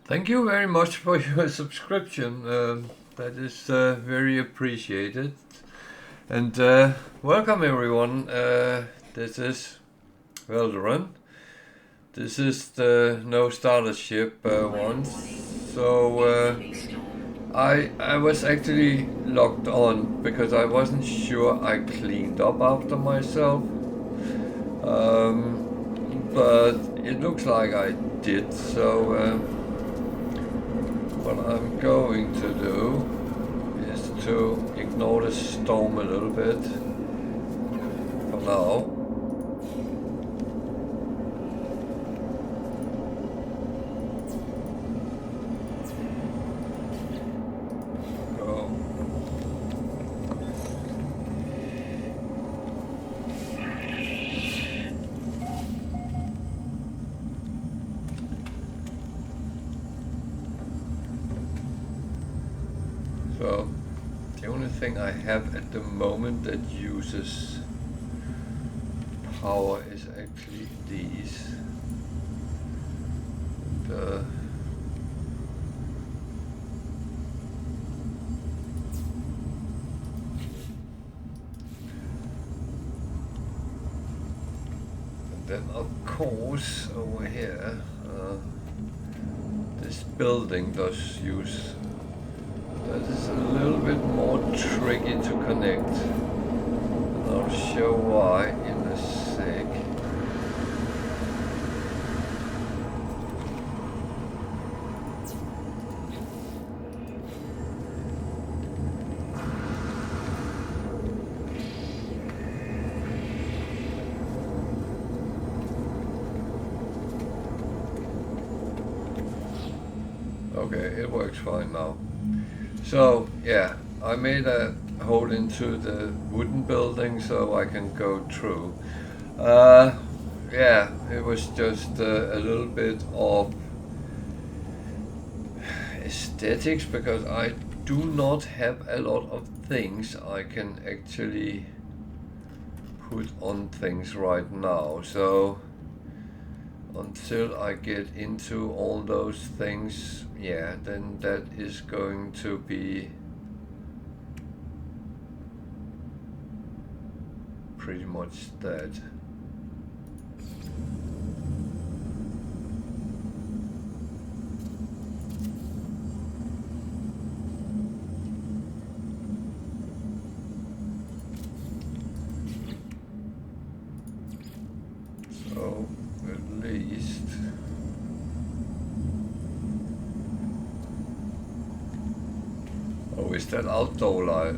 Thank you very much for your subscription. That is very appreciated. And welcome everyone. This is Velderan. This is the No Starter Ship one. So I was actually logged on because I wasn't sure I cleaned up after myself. But it looks like I did. So what I'm going to do is to ignore the storm a little bit for now. So the only thing I have at the moment that uses power is actually these. And then of course over here this building does use. That is a little bit more tricky to connect, and I'll show why in a sec. Okay, it works fine now. So yeah, I made a hole into the wooden building so I can go through. Yeah, it was just a little bit of aesthetics because I do not have a lot of things I can actually put on things right now. So until I get into all those things, yeah, then that is going to be pretty much that. So at least is that outdoor light?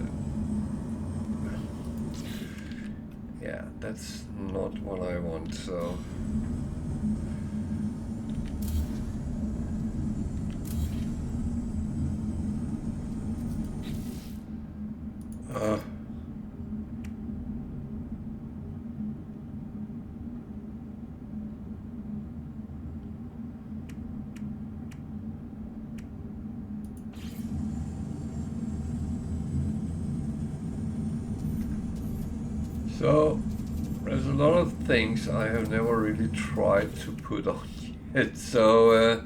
Yeah, that's not what I want, so So there's a lot of things I have never really tried to put on yet. So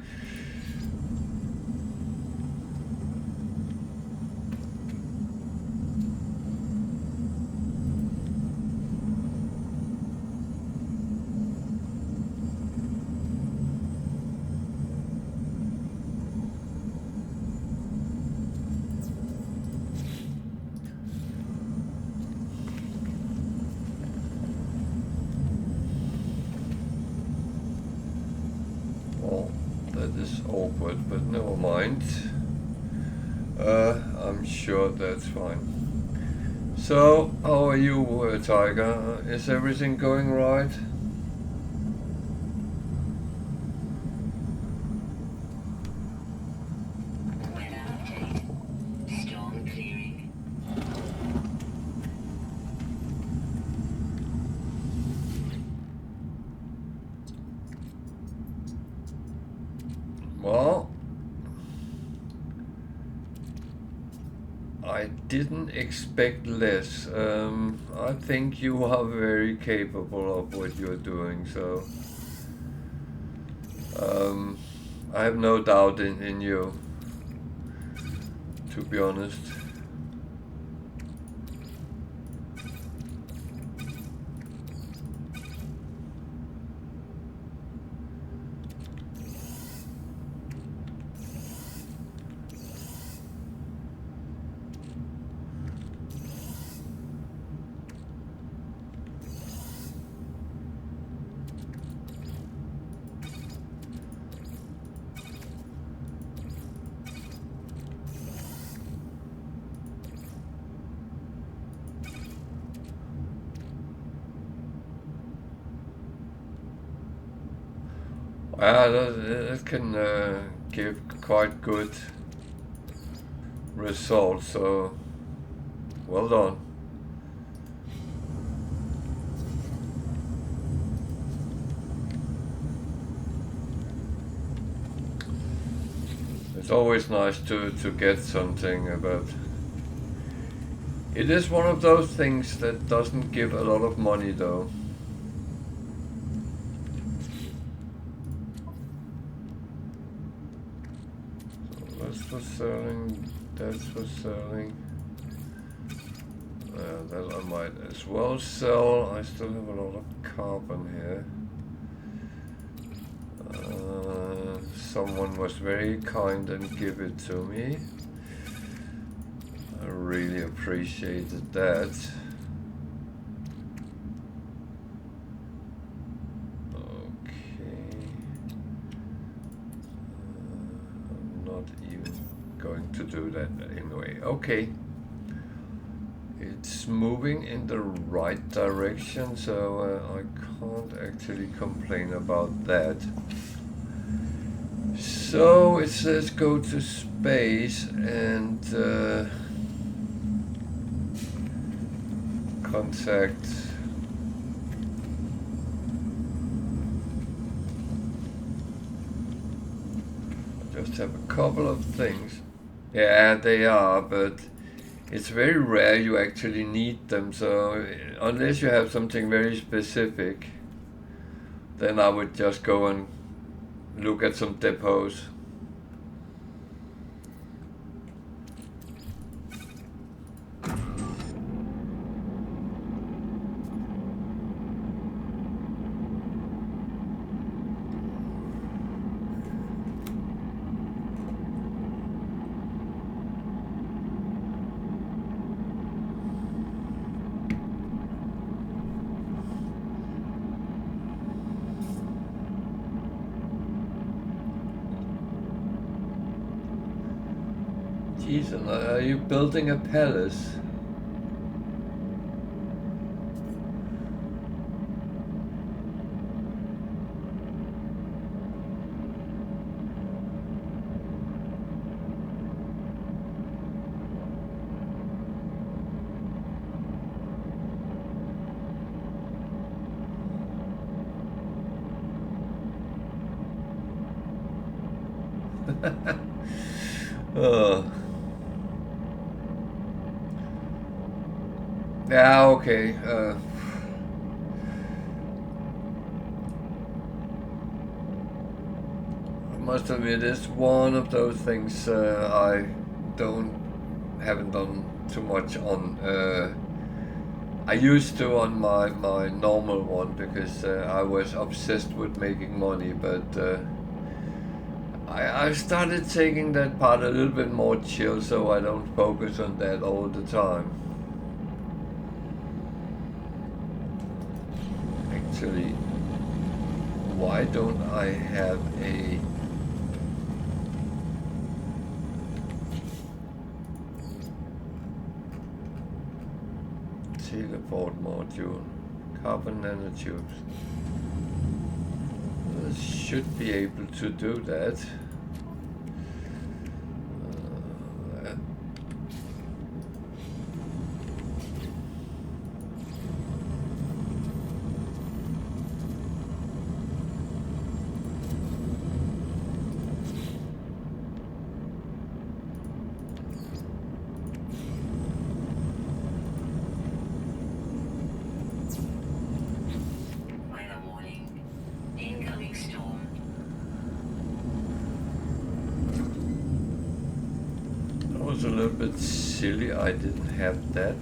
awkward, but never mind. I'm sure that's fine. So, how are you, Tiger? Is everything going right? Well, I didn't expect less. I think you are very capable of what you're doing, so I have no doubt in you, to be honest. It can give quite good results, so well done. It's always nice to get something, but it is one of those things that doesn't give a lot of money though. For selling, that's for selling. That I might as well sell. I still have a lot of carbon here. Someone was very kind and gave it to me. I really appreciated that. To do that anyway. Okay, it's moving in the right direction, so I can't actually complain about that. So it says go to space and contact I just have a couple of things. Yeah, they are, but it's very rare you actually need them, so unless you have something very specific, then I would just go and look at some depots. Jeez, are you building a palace? Yeah, okay. I must admit, it's one of those things I haven't done too much on. I used to on my normal one because I was obsessed with making money, but I started taking that part a little bit more chill, so I don't focus on that all the time. Actually, why don't I have a teleport module? Carbon nanotubes. I should be able to do that. was a little bit silly. I didn't have that.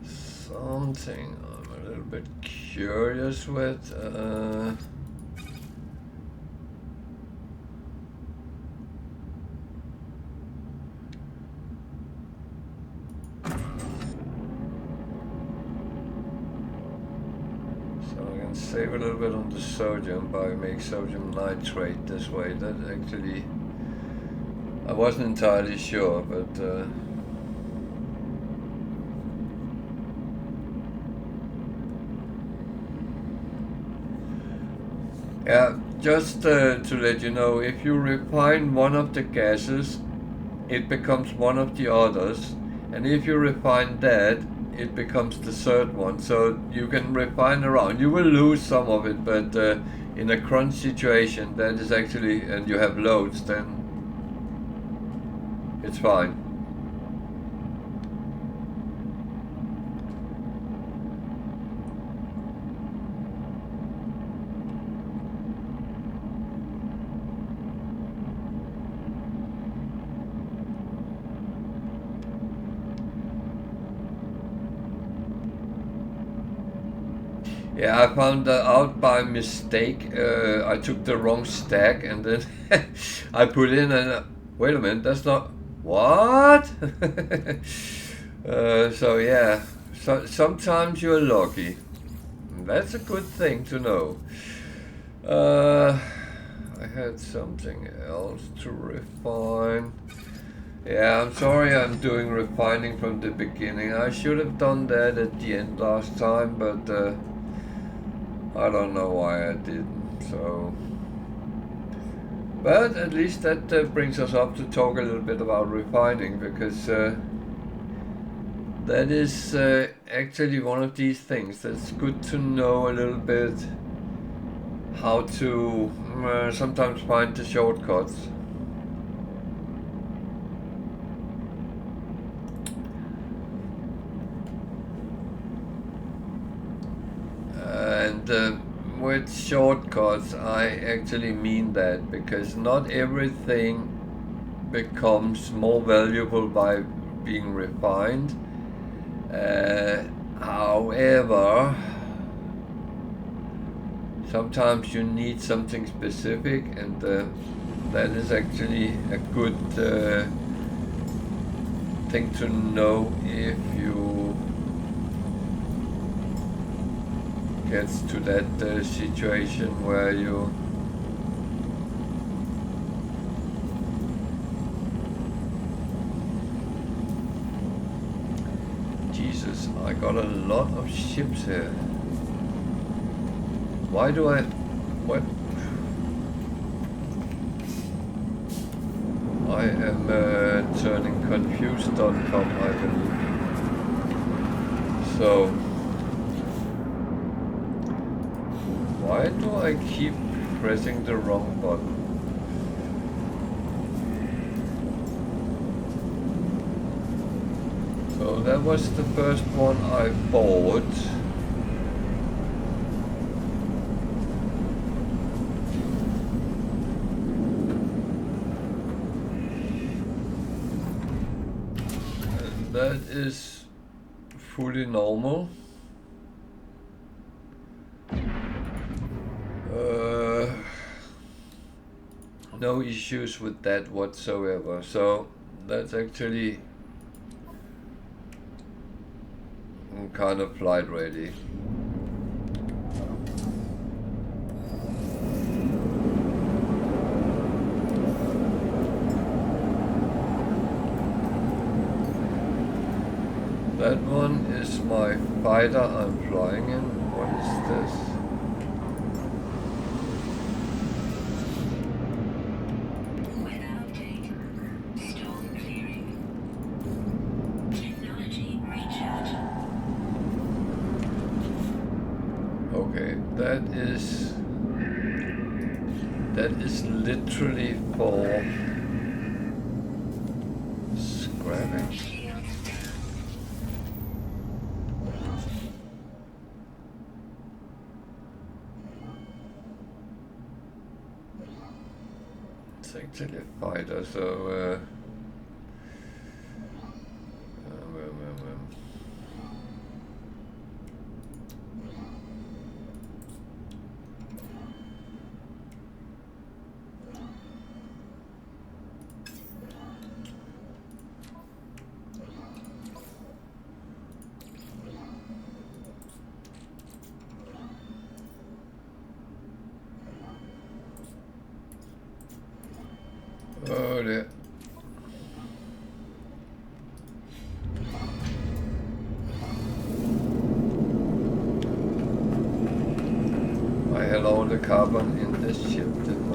Something I'm a little bit curious with. Save a little bit on the sodium by make sodium nitrate this way. That actually, I wasn't entirely sure, but yeah, just to let you know, if you refine one of the gases, it becomes one of the others, and if you refine that, it becomes the third one. So you can refine around. You will lose some of it, but in a crunch situation, that is actually, and you have loads, then it's fine. Yeah, I found out by mistake. I took the wrong stack, and then I put in and wait a minute, that's not what. So yeah, so sometimes you're lucky. That's a good thing to know. I had something else to refine. Yeah, I'm sorry I'm doing refining from the beginning. I should have done that at the end last time, but I don't know why I didn't. So, but at least that brings us up to talk a little bit about refining, because that is actually one of these things that's good to know a little bit how to sometimes find the shortcuts. And with shortcuts, I actually mean that, because not everything becomes more valuable by being refined. However, sometimes you need something specific, and that is actually a good thing to know if you get to that situation where you Jesus, I got a lot of ships here. Why do I... what? I am turning confused.com, I believe. So, why do I keep pressing the wrong button? So that was the first one I bought. And that is fully normal. No issues with that whatsoever. So that's actually kind of flight ready. That one is my fighter I'm flying in. What is this? That is literally for scrapping. It's actually a fighter, so oh dear. I had all the carbon in this ship, didn't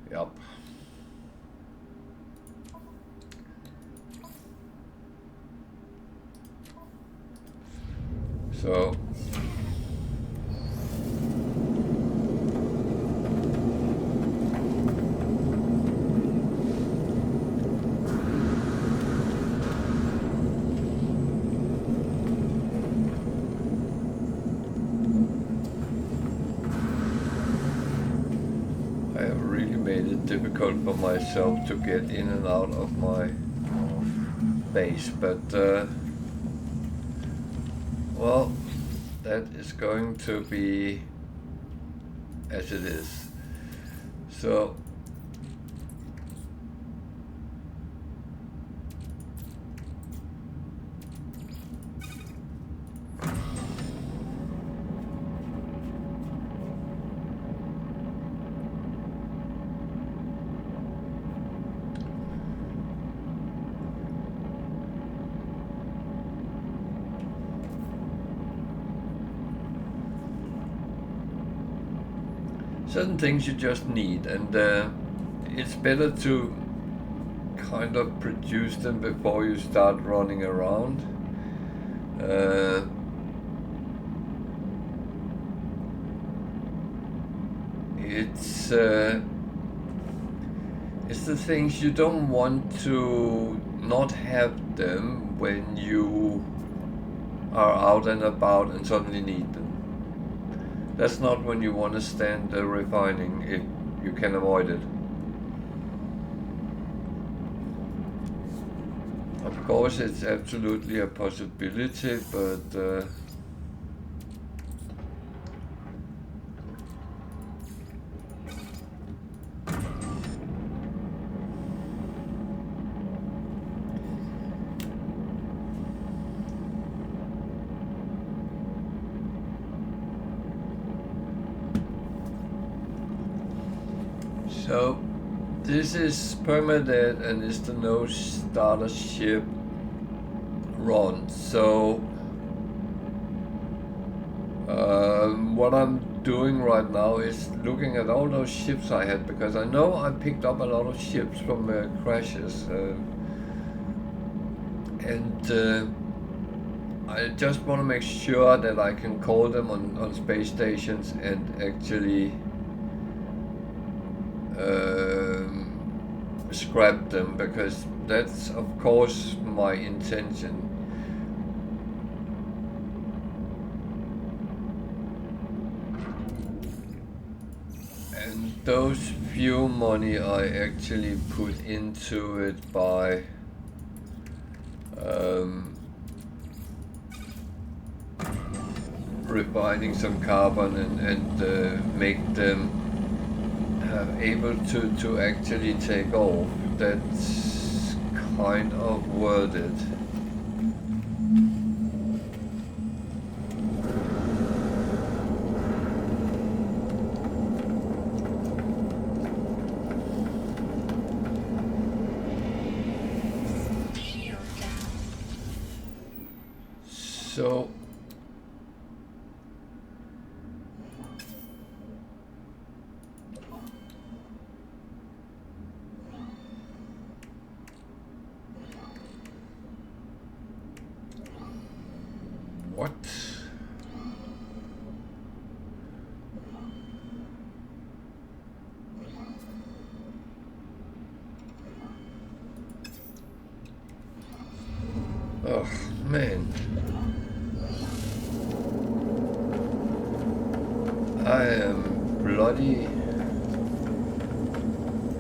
I? Yup. So I have really made it difficult for myself to get in and out of my base, but well, that is going to be as it is. So certain things you just need, and it's better to kind of produce them before you start running around. It's the things you don't want to not have them when you are out and about and suddenly need them. That's not when you want to stand refining, if you can avoid it. Of course, it's absolutely a possibility, but so this is Permadeath and it's the no starter ship run. So what I'm doing right now is looking at all those ships I had, because I know I picked up a lot of ships from crashes, and I just want to make sure that I can call them on space stations and actually scrap them, because that's of course my intention. And those few money I actually put into it by refining some carbon and make them able to actually take off. That's kind of worth it. So what? Oh man. I am bloody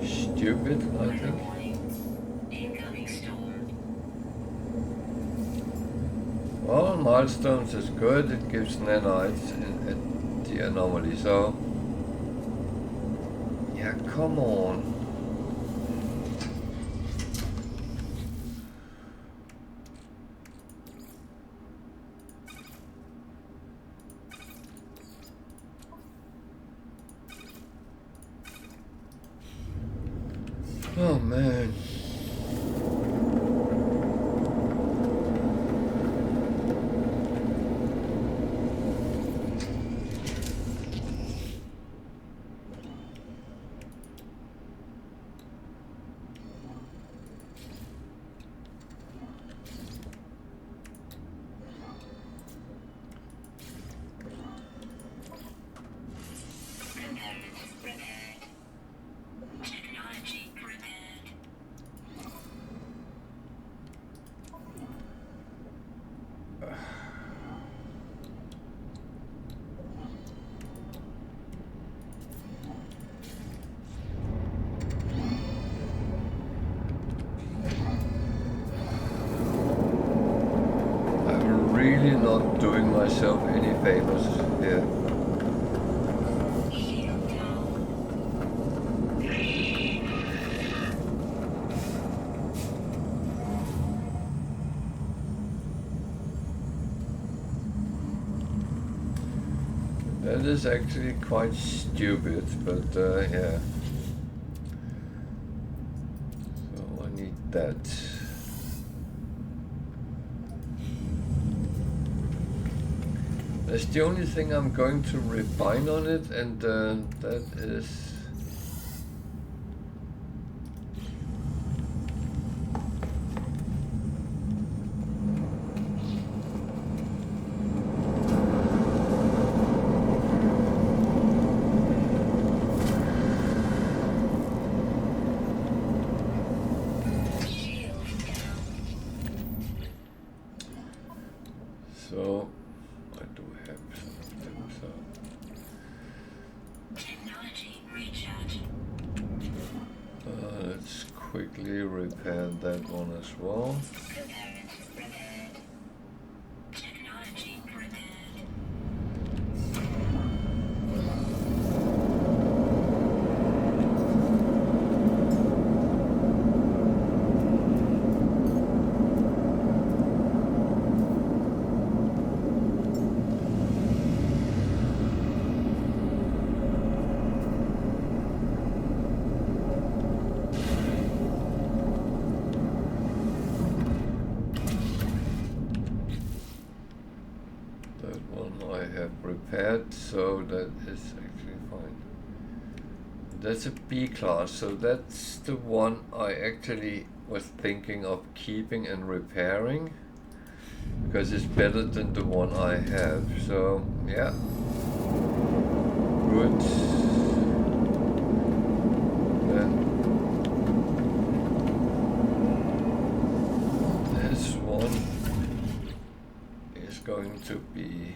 stupid, I think. Well, milestones is good, it gives nanites at the anomaly, so yeah, come on. Oh man. Really not doing myself any favors here. That is actually quite stupid, but yeah. So I need that. That's the only thing I'm going to refine on it, and that is so. I do have something, so. Technology recharge. Let's quickly repair that one as well. Repaired. Technology repaired. Repaired, so that is actually fine. That's a B class, so that's the one I actually was thinking of keeping and repairing, because it's better than the one I have. So yeah, good. Then this one is going to be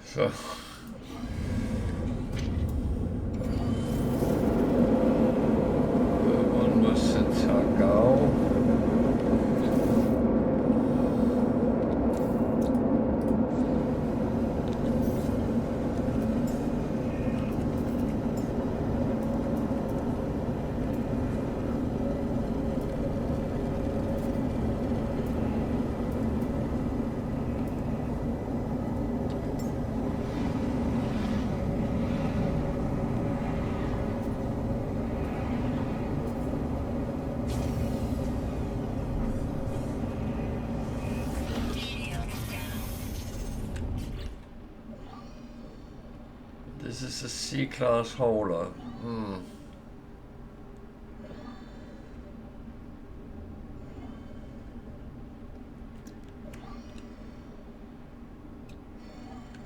so. One was in Tagau. This is a C-class hauler.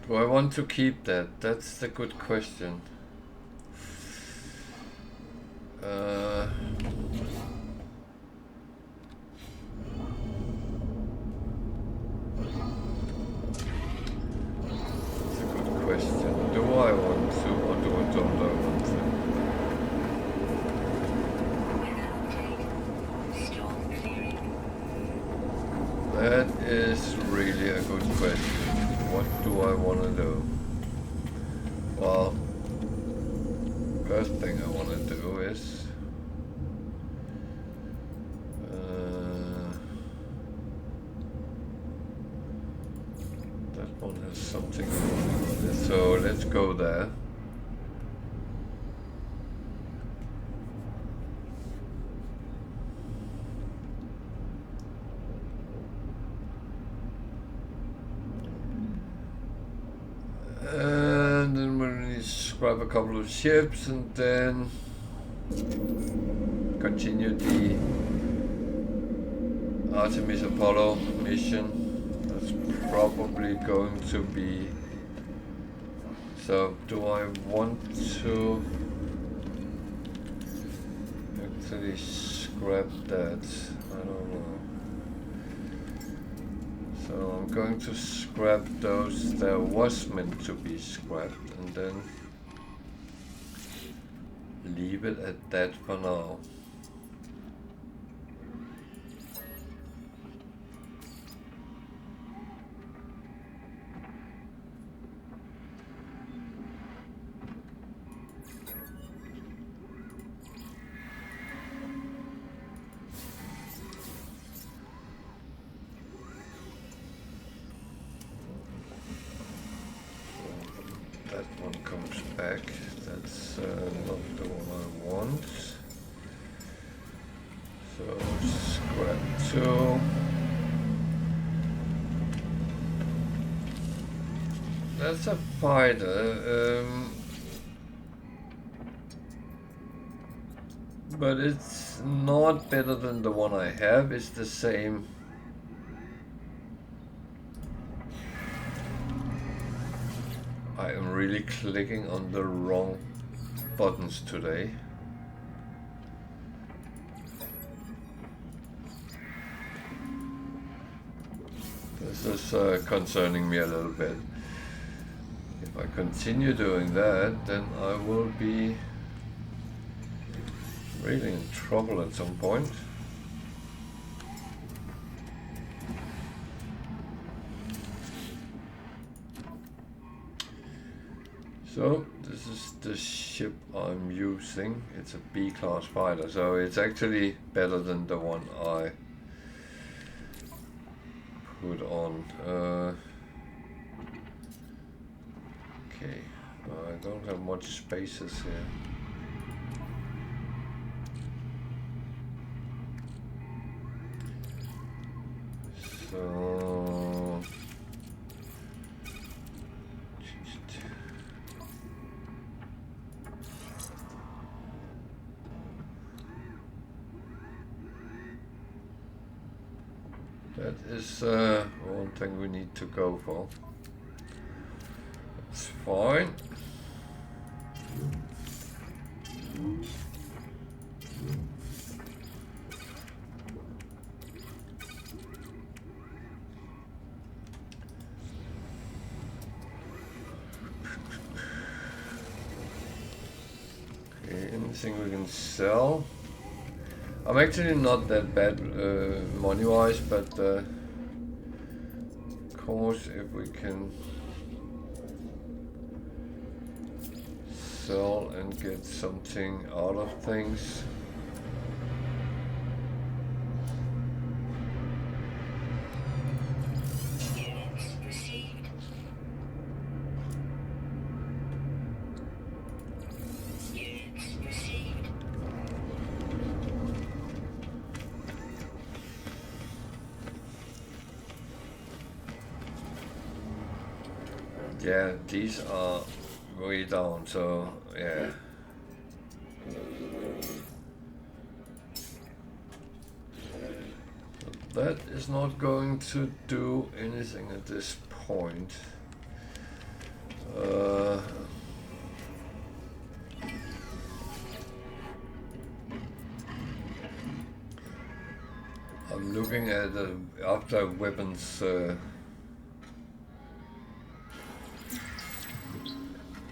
Do I want to keep that? That's the good question. That's a good question. Do I want to, or don't I want to? Weather update. Storm clearing. That is really a good question. What do I want to do? Well, first thing I want to do is that one has something on it, so let's go there. And then we'll need to grab a couple of ships and then continue the Artemis Apollo mission. That's probably going to be. So, do I want to actually scrap that? I don't know. So I'm going to scrap those that was meant to be scrapped and then leave it at that for now. That's not the one I want. So scrap 2. That's a fighter, but it's not better than the one I have. It's the same. I am really clicking on the wrong buttons today. This is concerning me a little bit. If I continue doing that, then I will be really in trouble at some point. So this is the ship I'm using. It's a B-class fighter, so it's actually better than the one I put on. Okay, I don't have much spaces here. So that is one thing we need to go for. It's fine. Okay, anything we can sell? I'm actually not that bad money-wise, but of course if we can sell and get something out of things. Units received. Units received. Yeah, these are way down, so yeah. That is not going to do anything at this point. I'm looking at after weapons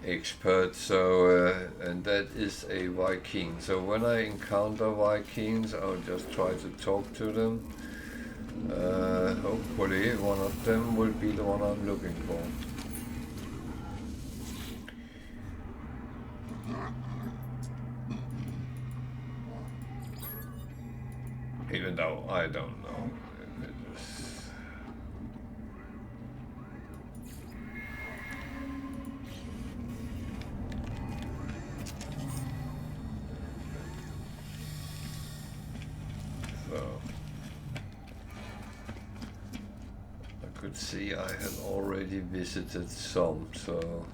expert, so and that is a Viking. So when I encounter Vikings, I'll just try to talk to them. Hopefully one of them will be the one I'm looking for. Even though I don't know if it is. So I could see I had already visited some, so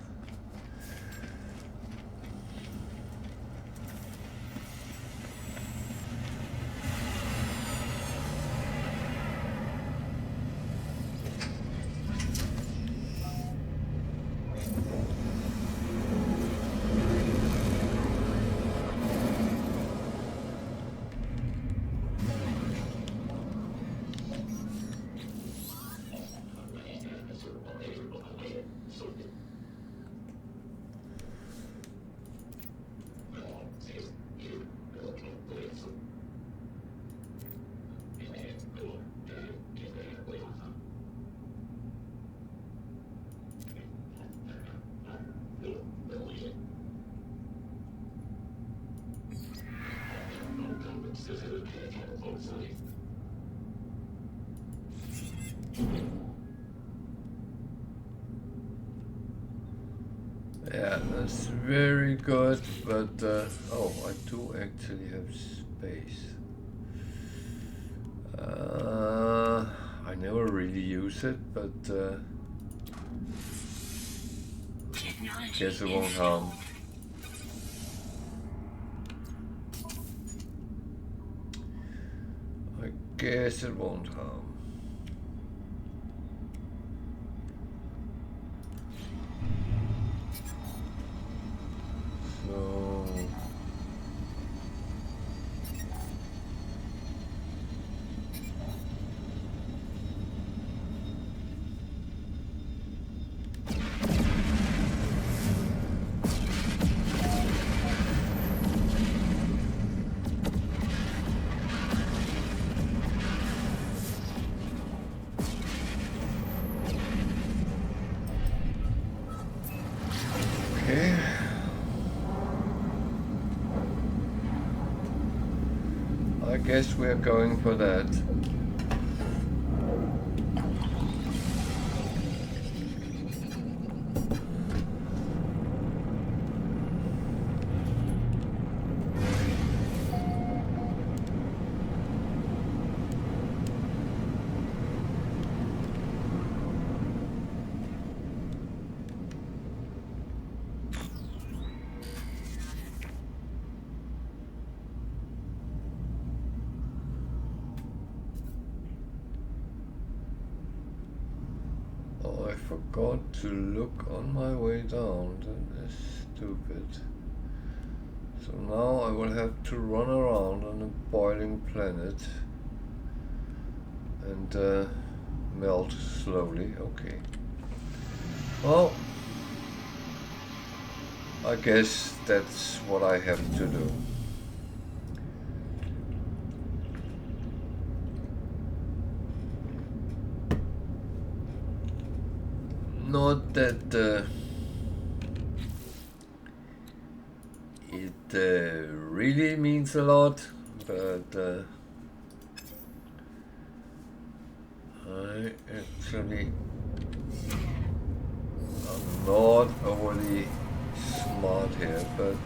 yeah, that's very good, but oh, I do actually have space. I never really use it, but guess it won't harm. I guess it won't harm. So okay. I guess we're going for that. Oh, I forgot to look on my way down. That is stupid. So now I will have to run around on a boiling planet and melt slowly. Okay. Well, I guess that's what I have to do. Not that it really means a lot, but I actually am not overly smart here, but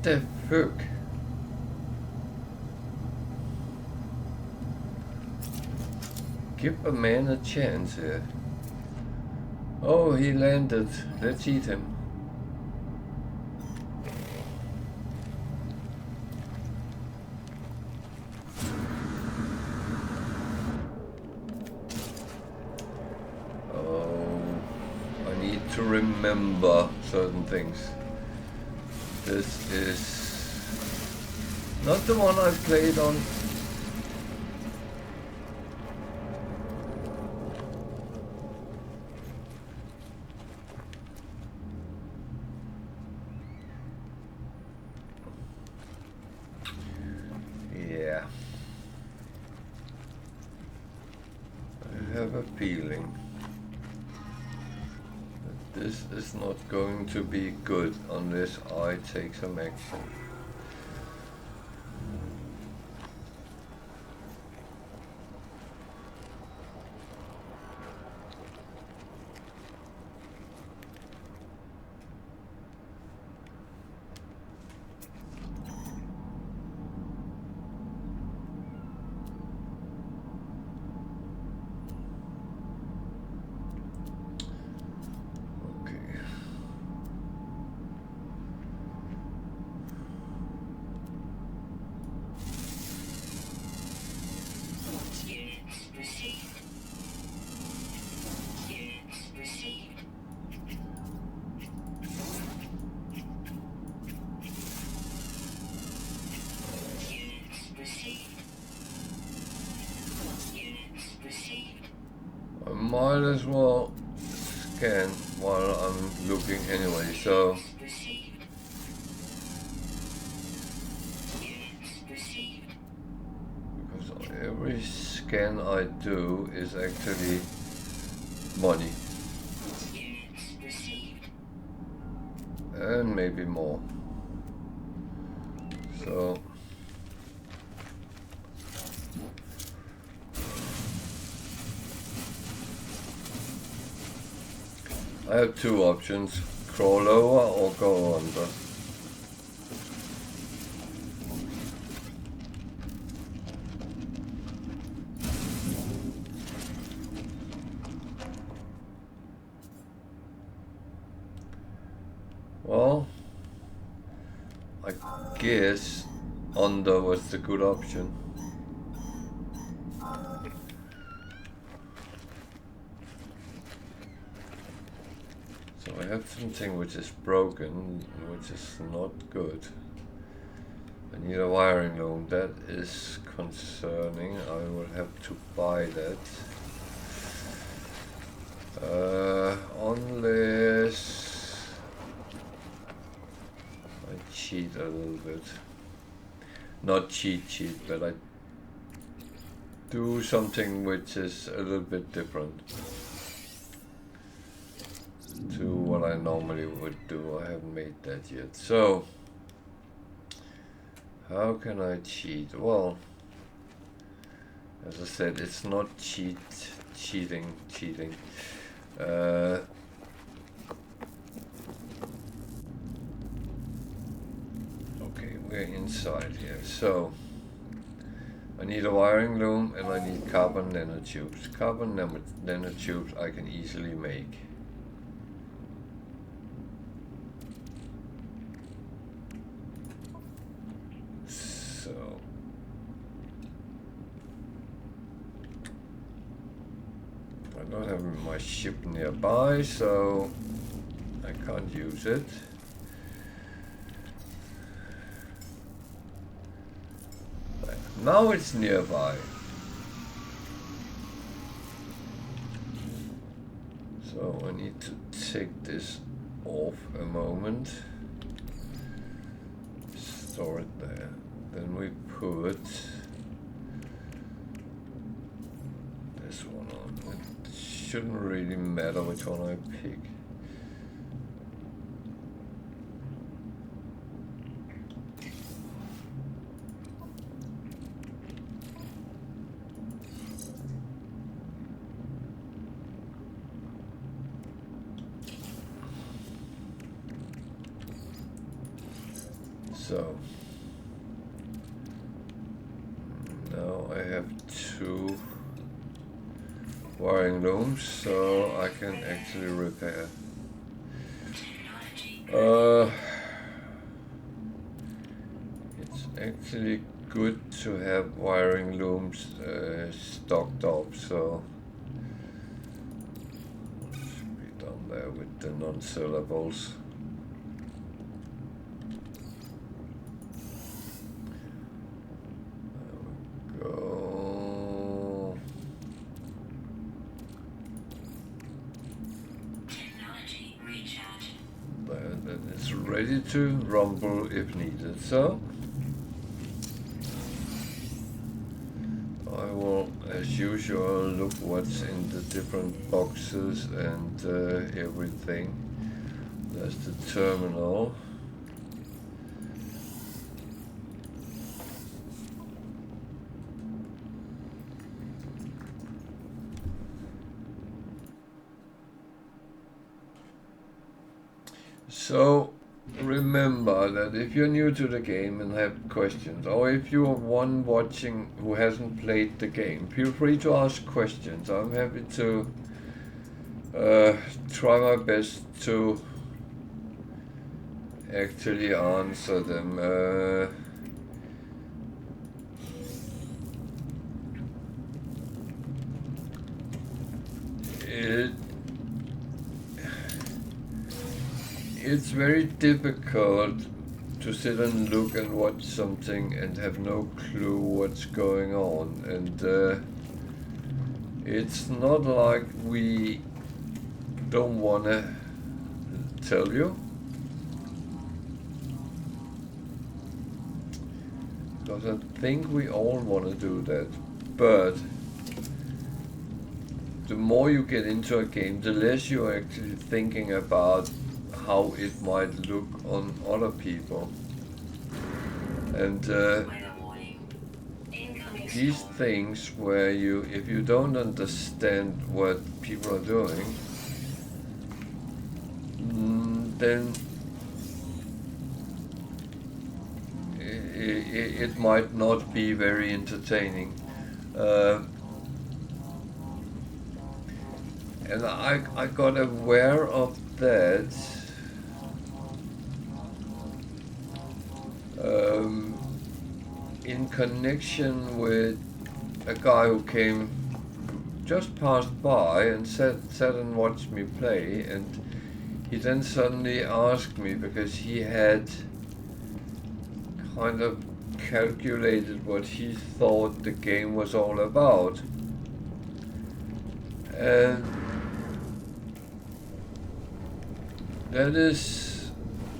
the fuck? Give a man a chance here. Oh, he landed. Let's eat him. To remember certain things. This is not the one I played on. Yeah. I have a feeling this is not going to be good unless I take some action. Might as well scan while I'm looking anyway, so because every scan I do is actually money and maybe more, so I have two options, crawl over or go under. Well, I guess under was the good option. So I have something which is broken, which is not good. I need a wiring loom. That is concerning. I will have to buy that. Unless I cheat a little bit. Not cheat, but I do something which is a little bit different to what I normally would do. I haven't made that yet. So, how can I cheat? Well, as I said, it's not cheating. Okay, we're inside here. So, I need a wiring loom and I need carbon nanotubes. Carbon nanotubes I can easily make. So, I don't have my ship nearby, so I can't use it. Now it's nearby. So I need to take this off a moment. Store it there. Then we put this one on. It shouldn't really matter which one I pick. So now I have 2 wiring looms, so I can actually repair. It's actually good to have wiring looms stocked up, so what should be done there with the non-syllables. There we go. Technology recharge. There, that is ready to rumble if needed. So I will, as usual, look what's in the different boxes and everything. There's the terminal. So remember that if you're new to the game and have questions, or if you're one watching who hasn't played the game, feel free to ask questions. I'm happy to try my best to actually answer them. It's very difficult to sit and look and watch something and have no clue what's going on, and it's not like we don't want to tell you, because I think we all want to do that, but the more you get into a game, the less you're actually thinking about how it might look on other people. And these things where if you don't understand what people are doing, then it might not be very entertaining. And I got aware of that in connection with a guy who came, just passed by and sat and watched me play, and he then suddenly asked me, because he had kind of calculated what he thought the game was all about. And that is,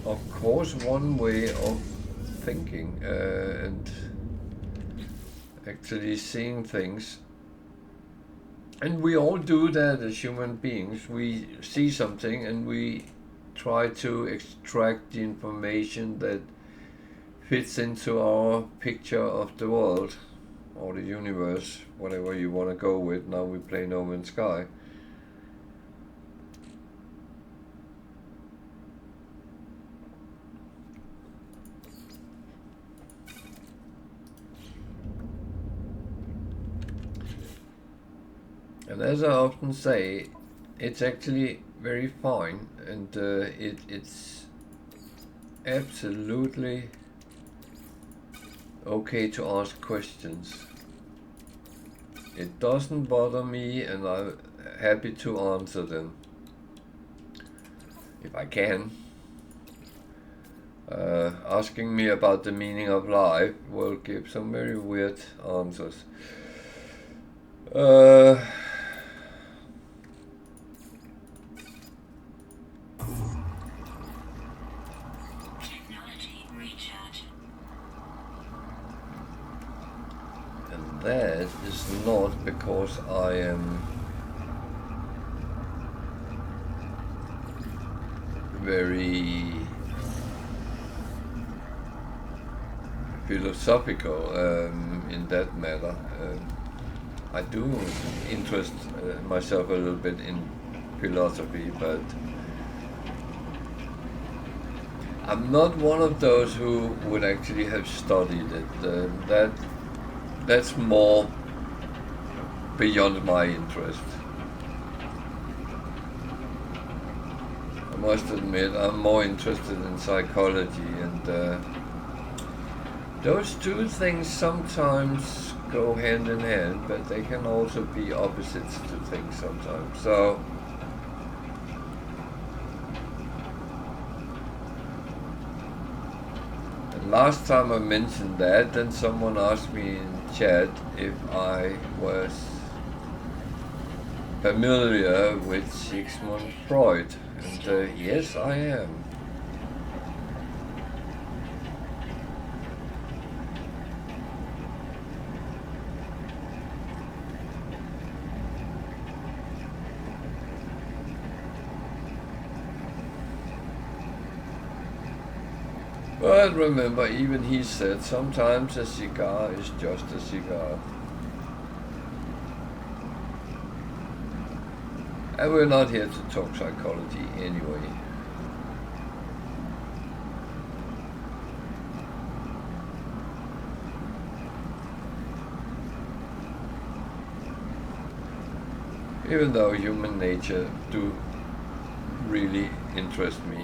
of course, one way of thinking and actually seeing things. And we all do that as human beings. We see something and we try to extract the information that fits into our picture of the world or the universe, whatever you want to go with. Now we play No Man's Sky. And as I often say, it's actually very fine, and it's absolutely okay to ask questions. It doesn't bother me, and I'm happy to answer them if I can. Asking me about the meaning of life will give some very weird answers. Technology recharge. And that is not because I am very philosophical in that matter. I do interest myself a little bit in philosophy, but I'm not one of those who would actually have studied it. That's more beyond my interest. I must admit, I'm more interested in psychology, and those two things sometimes go hand in hand, but they can also be opposites to things sometimes. So, and last time I mentioned that, then someone asked me in chat if I was familiar with Sigmund Freud, and yes, I am. But remember, even he said sometimes a cigar is just a cigar. And we're not here to talk psychology anyway. Even though human nature do really interest me.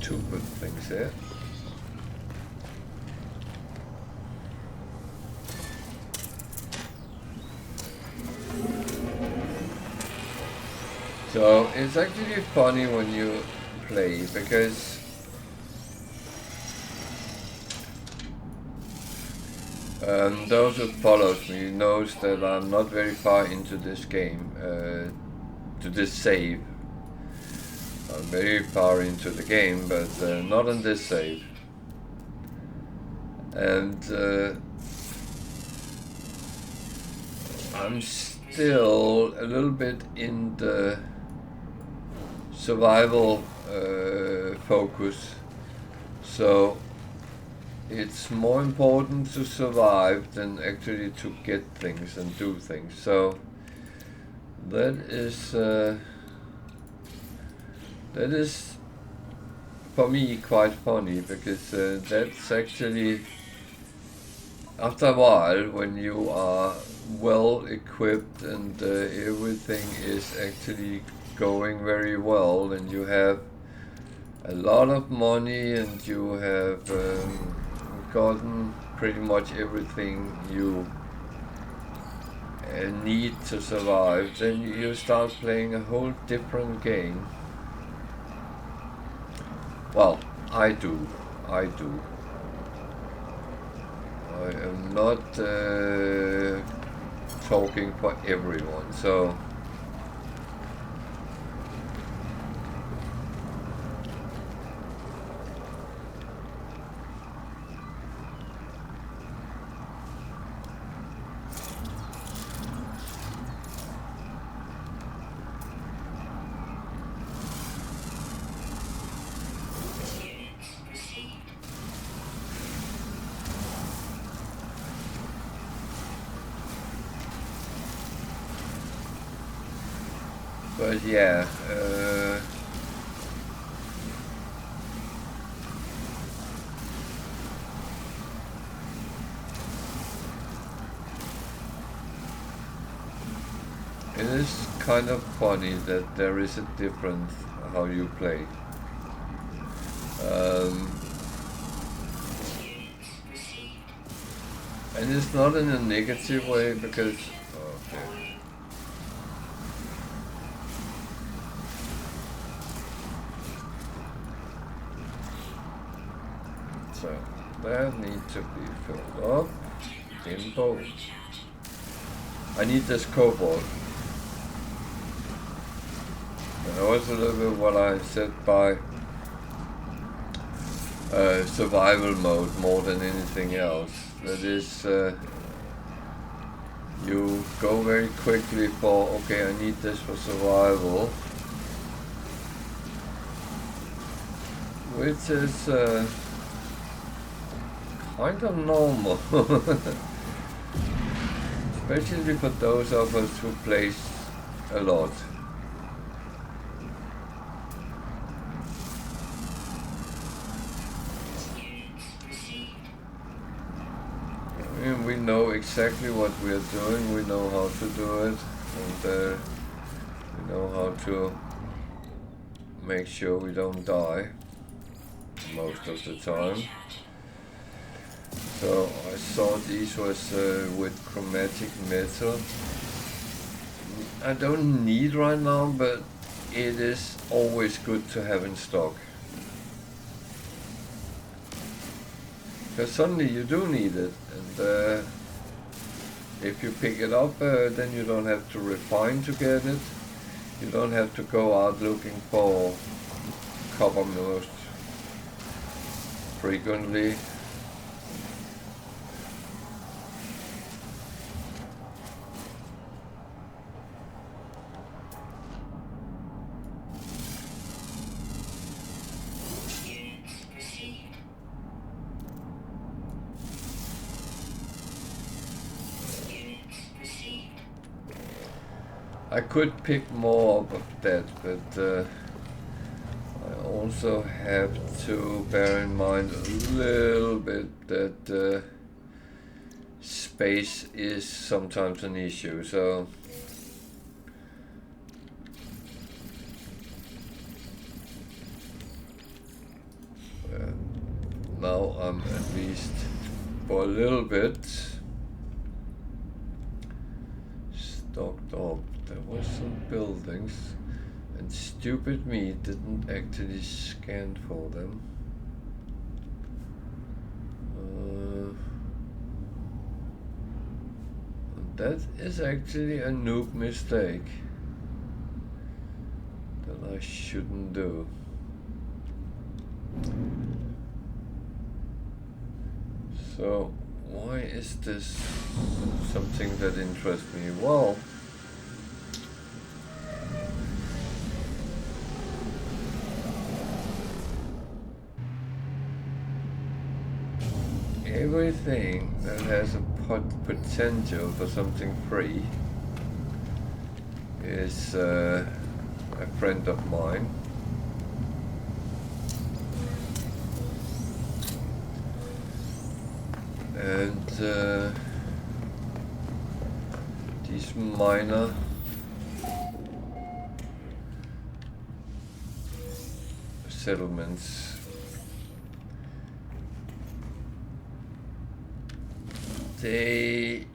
Two good things there. So it's actually funny when you play, because those who follows me knows that I'm not very far into this game, to this save. I'm very far into the game, but not on this save. And I'm still a little bit in the survival focus. So it's more important to survive than actually to get things and do things. So that is for me quite funny, because that's actually, after a while, when you are well equipped and everything is actually going very well, and you have a lot of money and you have gotten pretty much everything you need to survive, then you start playing a whole different game. Well, I do. I am not talking for everyone, so but yeah, it is kind of funny that there is a difference how you play. And it's not in a negative way, because okay. So that needs to be filled up. Tempo. I need this cobalt. And also a little bit what I said by survival mode more than anything else. That is you go very quickly for, okay, I need this for survival, which is kind of normal, especially for those of us who plays a lot. We know exactly what we are doing, we know how to do it, and we know how to make sure we don't die most of the time. So I saw these was with chromatic metal. I don't need right now, but it is always good to have in stock. Because suddenly you do need it, and if you pick it up, then you don't have to refine to get it. You don't have to go out looking for copper most frequently. I could pick more up of that, but I also have to bear in mind a little bit that space is sometimes an issue, so now I'm at least for a little bit stocked up. There were some buildings, and stupid me didn't actually scan for them. That is actually a noob mistake that I shouldn't do. So why is this something that interests me? Well, everything that has a potential for something free is a friend of mine. And these minor settlements, they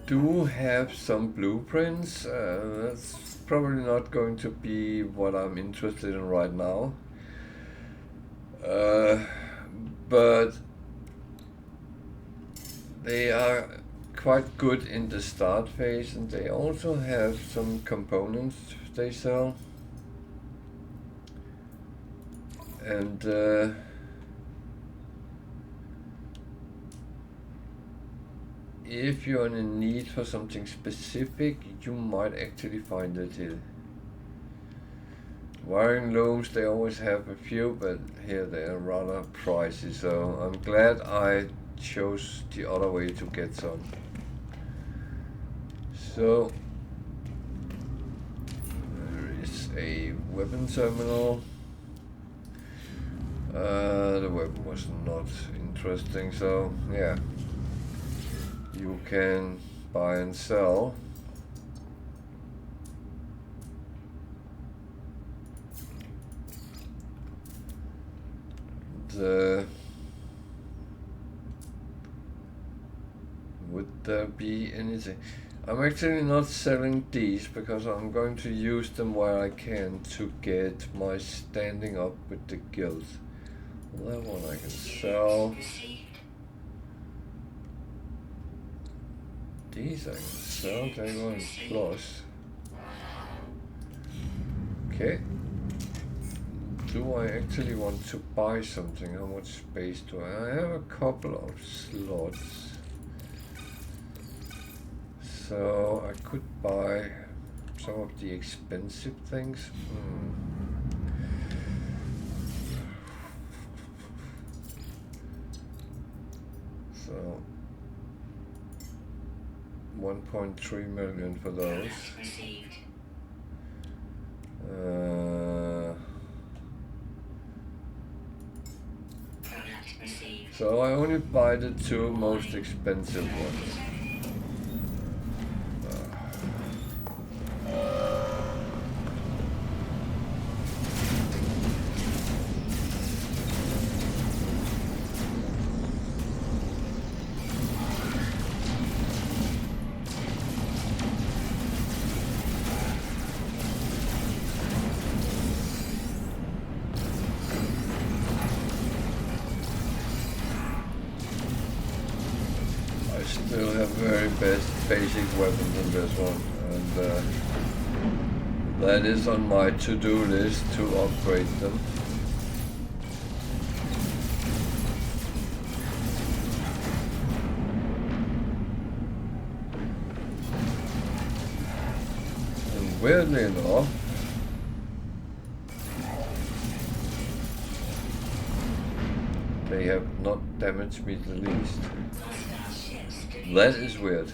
do have some blueprints. That's probably not going to be what I'm interested in right now. But they are quite good in the start phase, and they also have some components they sell. And if you're in need for something specific, you might actually find it here. Wiring looms, they always have a few, but here they are rather pricey, so I'm glad I chose the other way to get some. So there is a weapon terminal. The weapon was not interesting, so yeah, you can buy and sell. Would there be anything? I'm actually not selling these because I'm going to use them where I can to get my standing up with the guild. That one I can sell. These I can sell, they go in plus. Okay. Do I actually want to buy something? How much space do I have? A couple of slots. So I could buy some of the expensive things. So 1.3 million for those. So I only buy the two most expensive ones. Still have very basic weapons in this one, and that is on my to-do list to upgrade them. And weirdly enough, they have not damaged me the least. That is weird.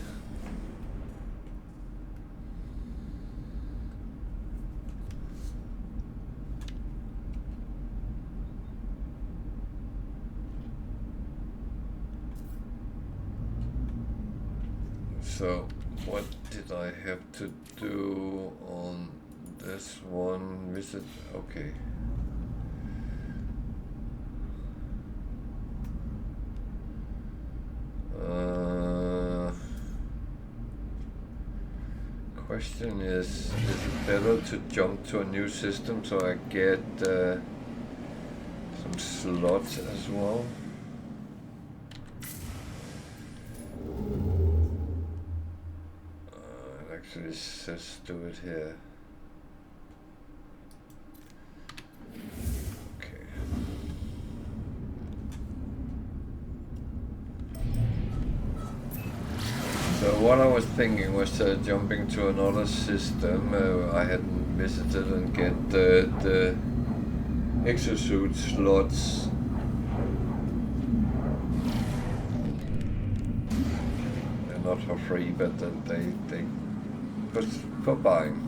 So, what did I have to do on this one? Visit, okay. Question is it better to jump to a new system so I get some slots as well? It actually says do it here. Okay. So what I was thinking was jumping to another system I hadn't visited and get the exosuit slots. They're not for free, but they for buying.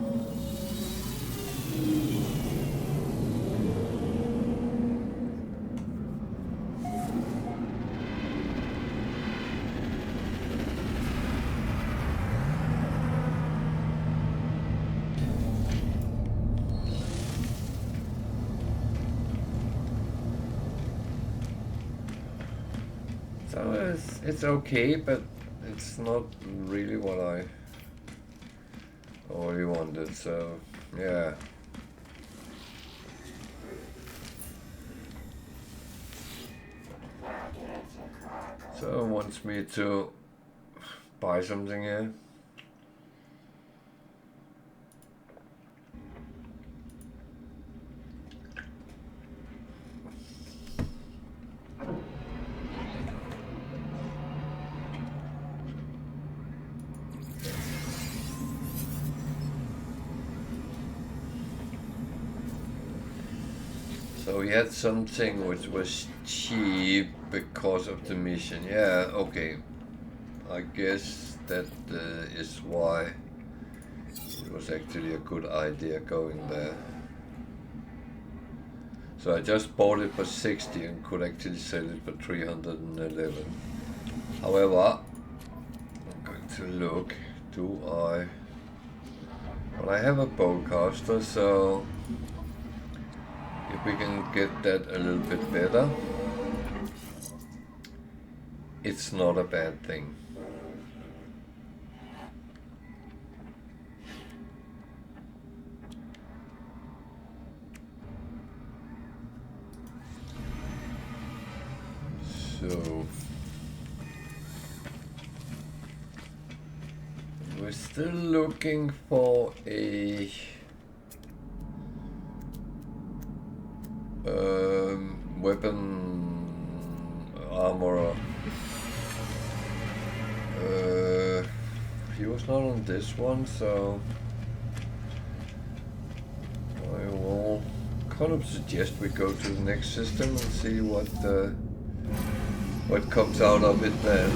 So it's okay, but it's not really what I already wanted, so yeah. So it wants me to buy something here. So we had something which was cheap because of the mission. Yeah, okay. I guess that is why it was actually a good idea going there. So I just bought it for 60 and could actually sell it for 311. However, I'm going to look, well, I have a bowcaster, so if we can get that a little bit better, it's not a bad thing. So we're still looking for a weapon armorer. He was not this one, so I will kind of suggest we go to the next system and see what comes out of it then.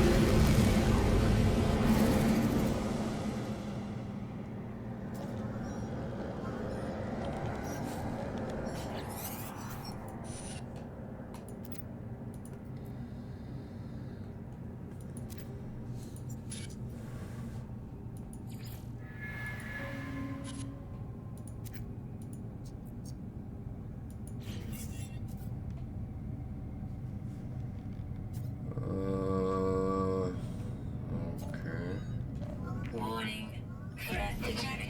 Warning. Threat detected.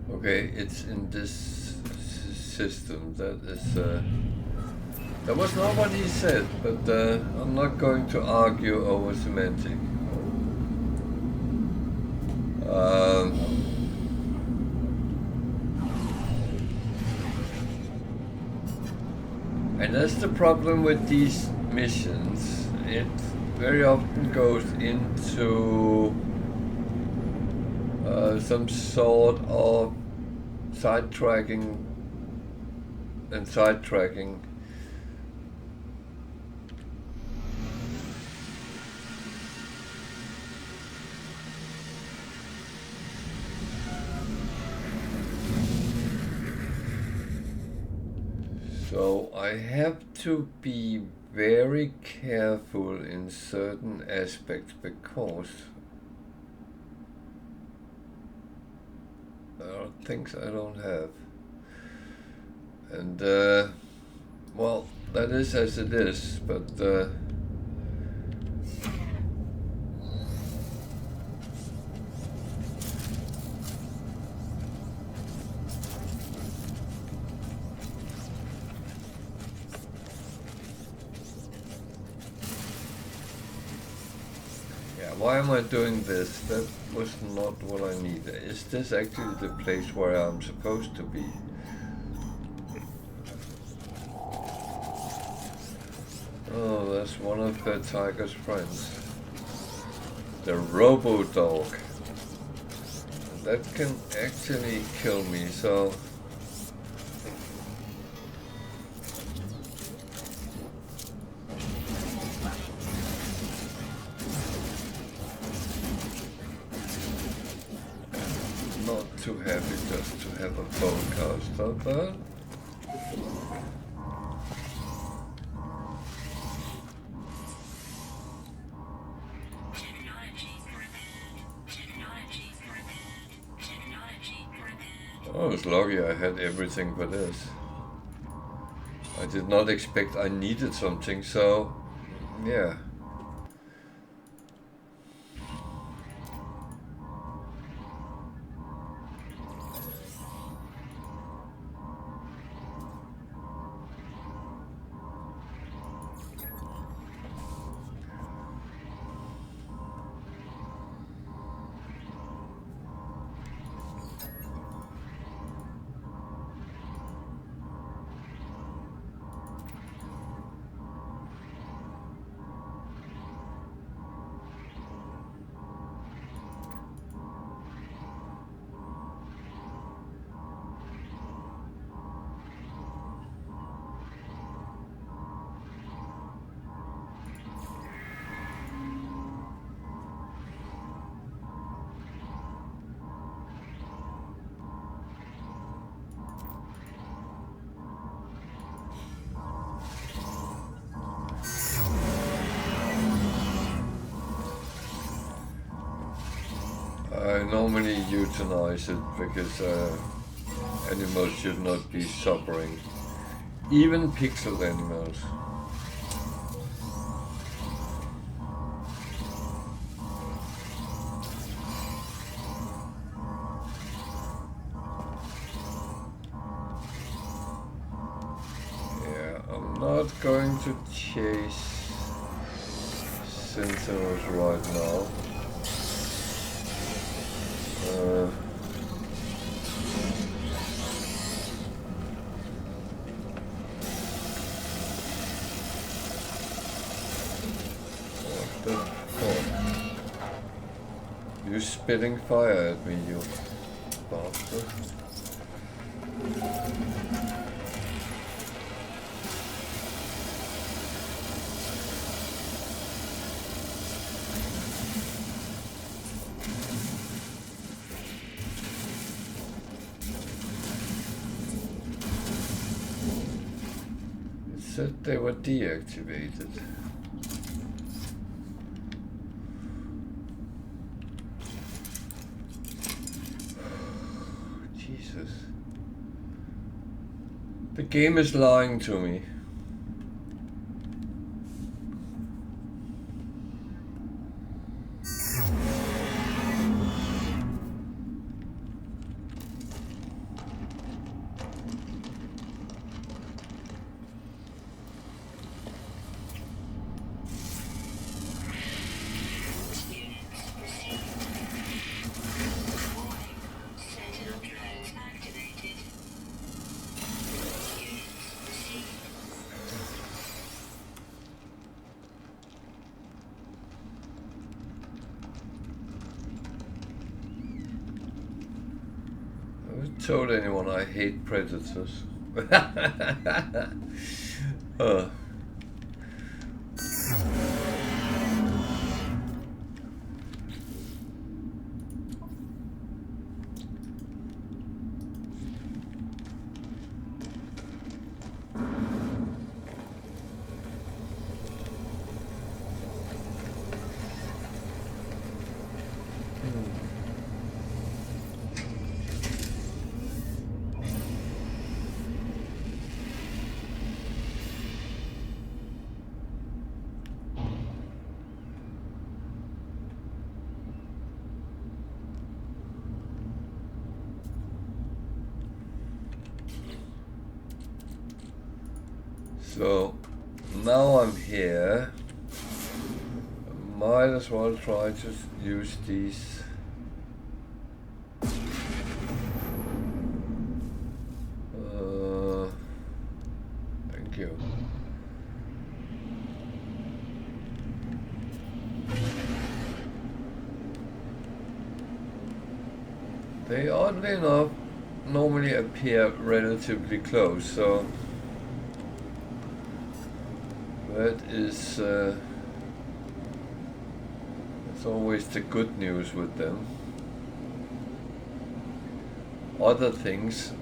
Okay, it's in this system. That is that was not what he said, but I'm not going to argue over semantic. And that's the problem with these missions. It very often goes into some sort of sidetracking and sidetracking. So I have to be very careful in certain aspects because there are things I don't have. And well, that is as it is, but why am I doing this? That was not what I needed. Is this actually the place where I'm supposed to be? Oh, that's one of the tiger's friends. The robo-dog. That can actually kill me, so... too happy just to have a bowcaster, but I was lucky I had everything for this. I did not expect I needed something, so yeah. normally euthanize it because animals should not be suffering. Even pixel animals. Yeah, I'm not going to chase sentinels right now. What the fuck? You spitting fire at me, you bastard. It said they were deactivated. Jesus. The game is lying to me. Told anyone I hate predators. So now I'm here. Might as well try to use these. Thank you. They oddly enough normally appear relatively close, so that is it's always the good news with them. Other things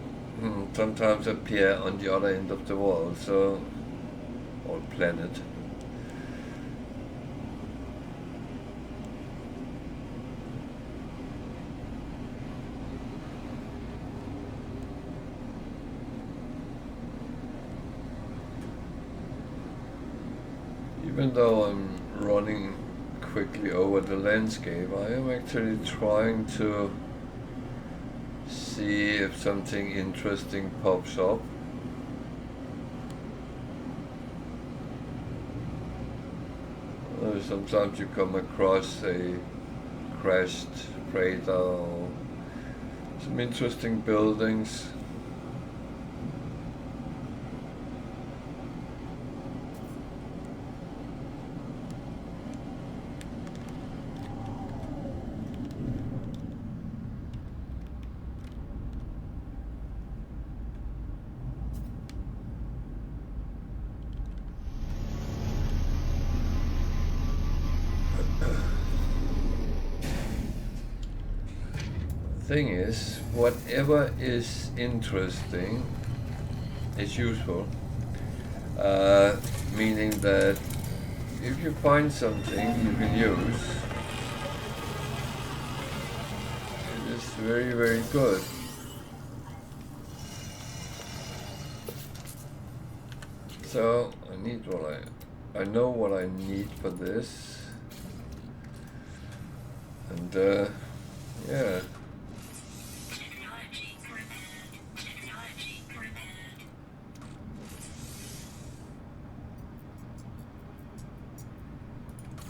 sometimes appear on the other end of the world, so or planet. Even though I'm running quickly over the landscape, I am actually trying to see if something interesting pops up. Sometimes you come across a crashed freighter or some interesting buildings. Thing is, whatever is interesting is useful, meaning that if you find something you can use, very, very good. So I need what I know what I need for this, and yeah. Technology prepared. Technology prepared.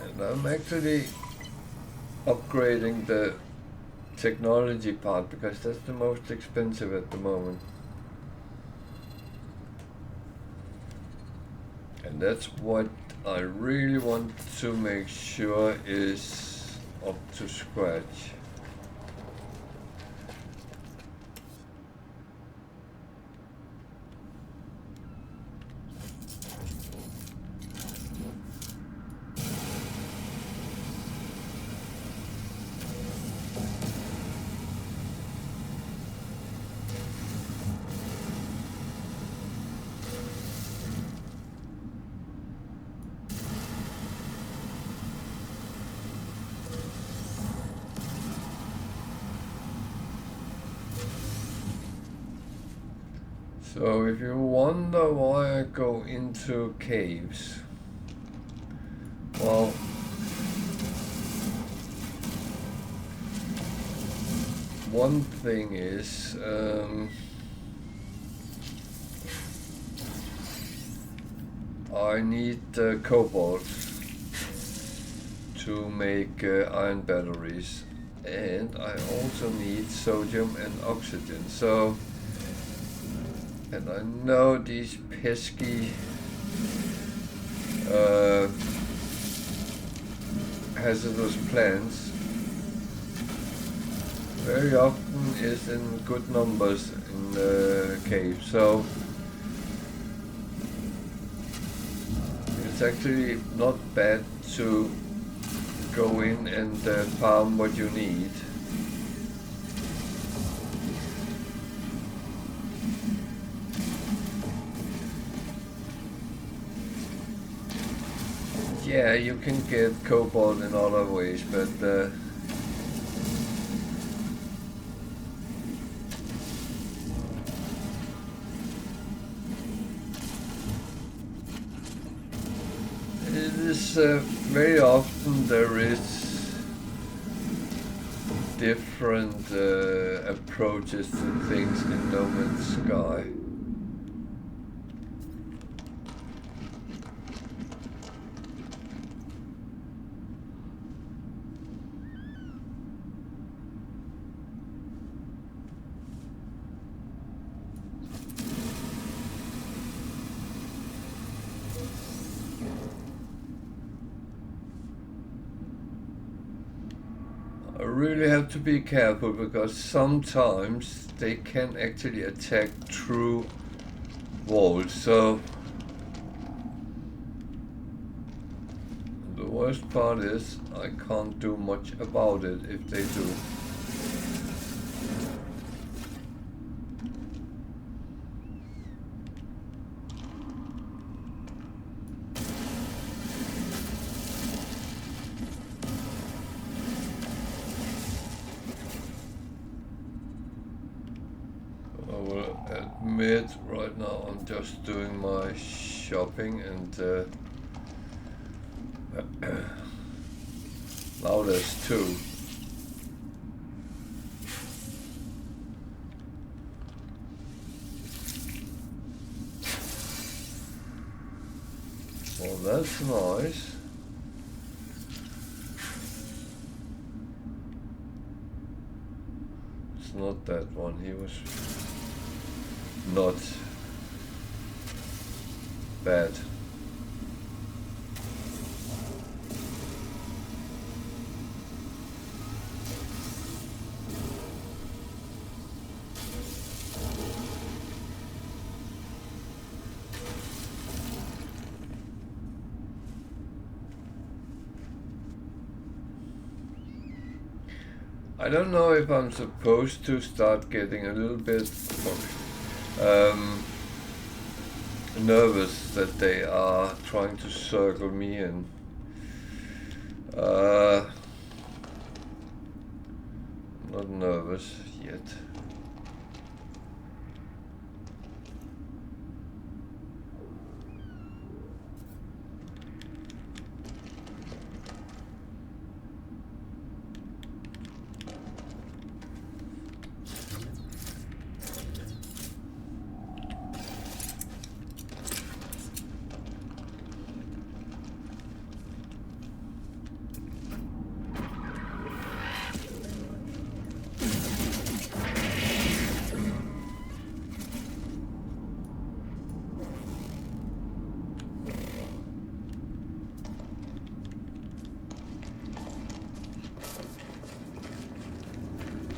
And I'm actually upgrading the technology part because that's the most expensive at the moment. And that's what I really want to make sure is up to scratch. So if you wonder why I go into caves, well, one thing is I need cobalt to make iron batteries, and I also need sodium and oxygen. So, and I know these pesky hazardous plants very often is in good numbers in the cave, so it's actually not bad to go in and farm what you need. Yeah, you can get cobalt in other ways, but it is very often there is different approaches to things in No Man's Sky. I really have to be careful because sometimes they can actually attack through walls. So the worst part is I can't do much about it if they do. I will admit right now I'm just doing my shopping, and now there's two. Well, that's nice. It's not that one. He was not bad. I don't know if I'm supposed to start getting a little bit nervous that they are trying to circle me in. not nervous yet.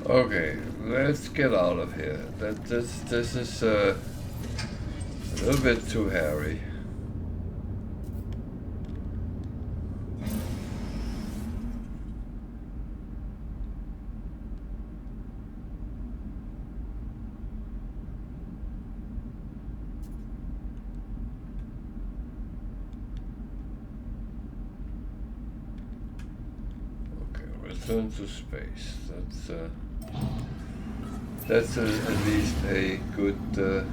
Okay, let's get out of here. This is a little bit too hairy. Okay, return to space. That's at least a good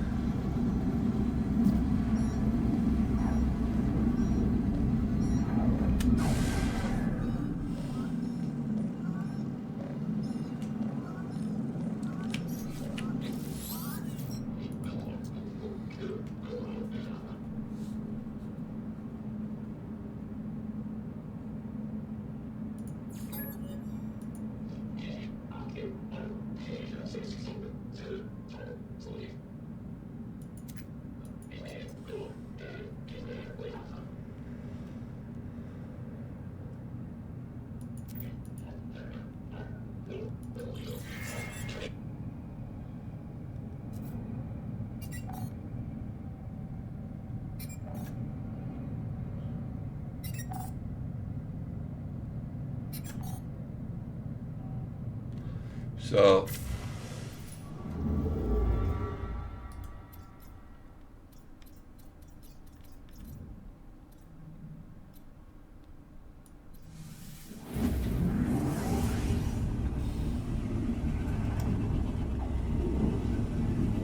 so.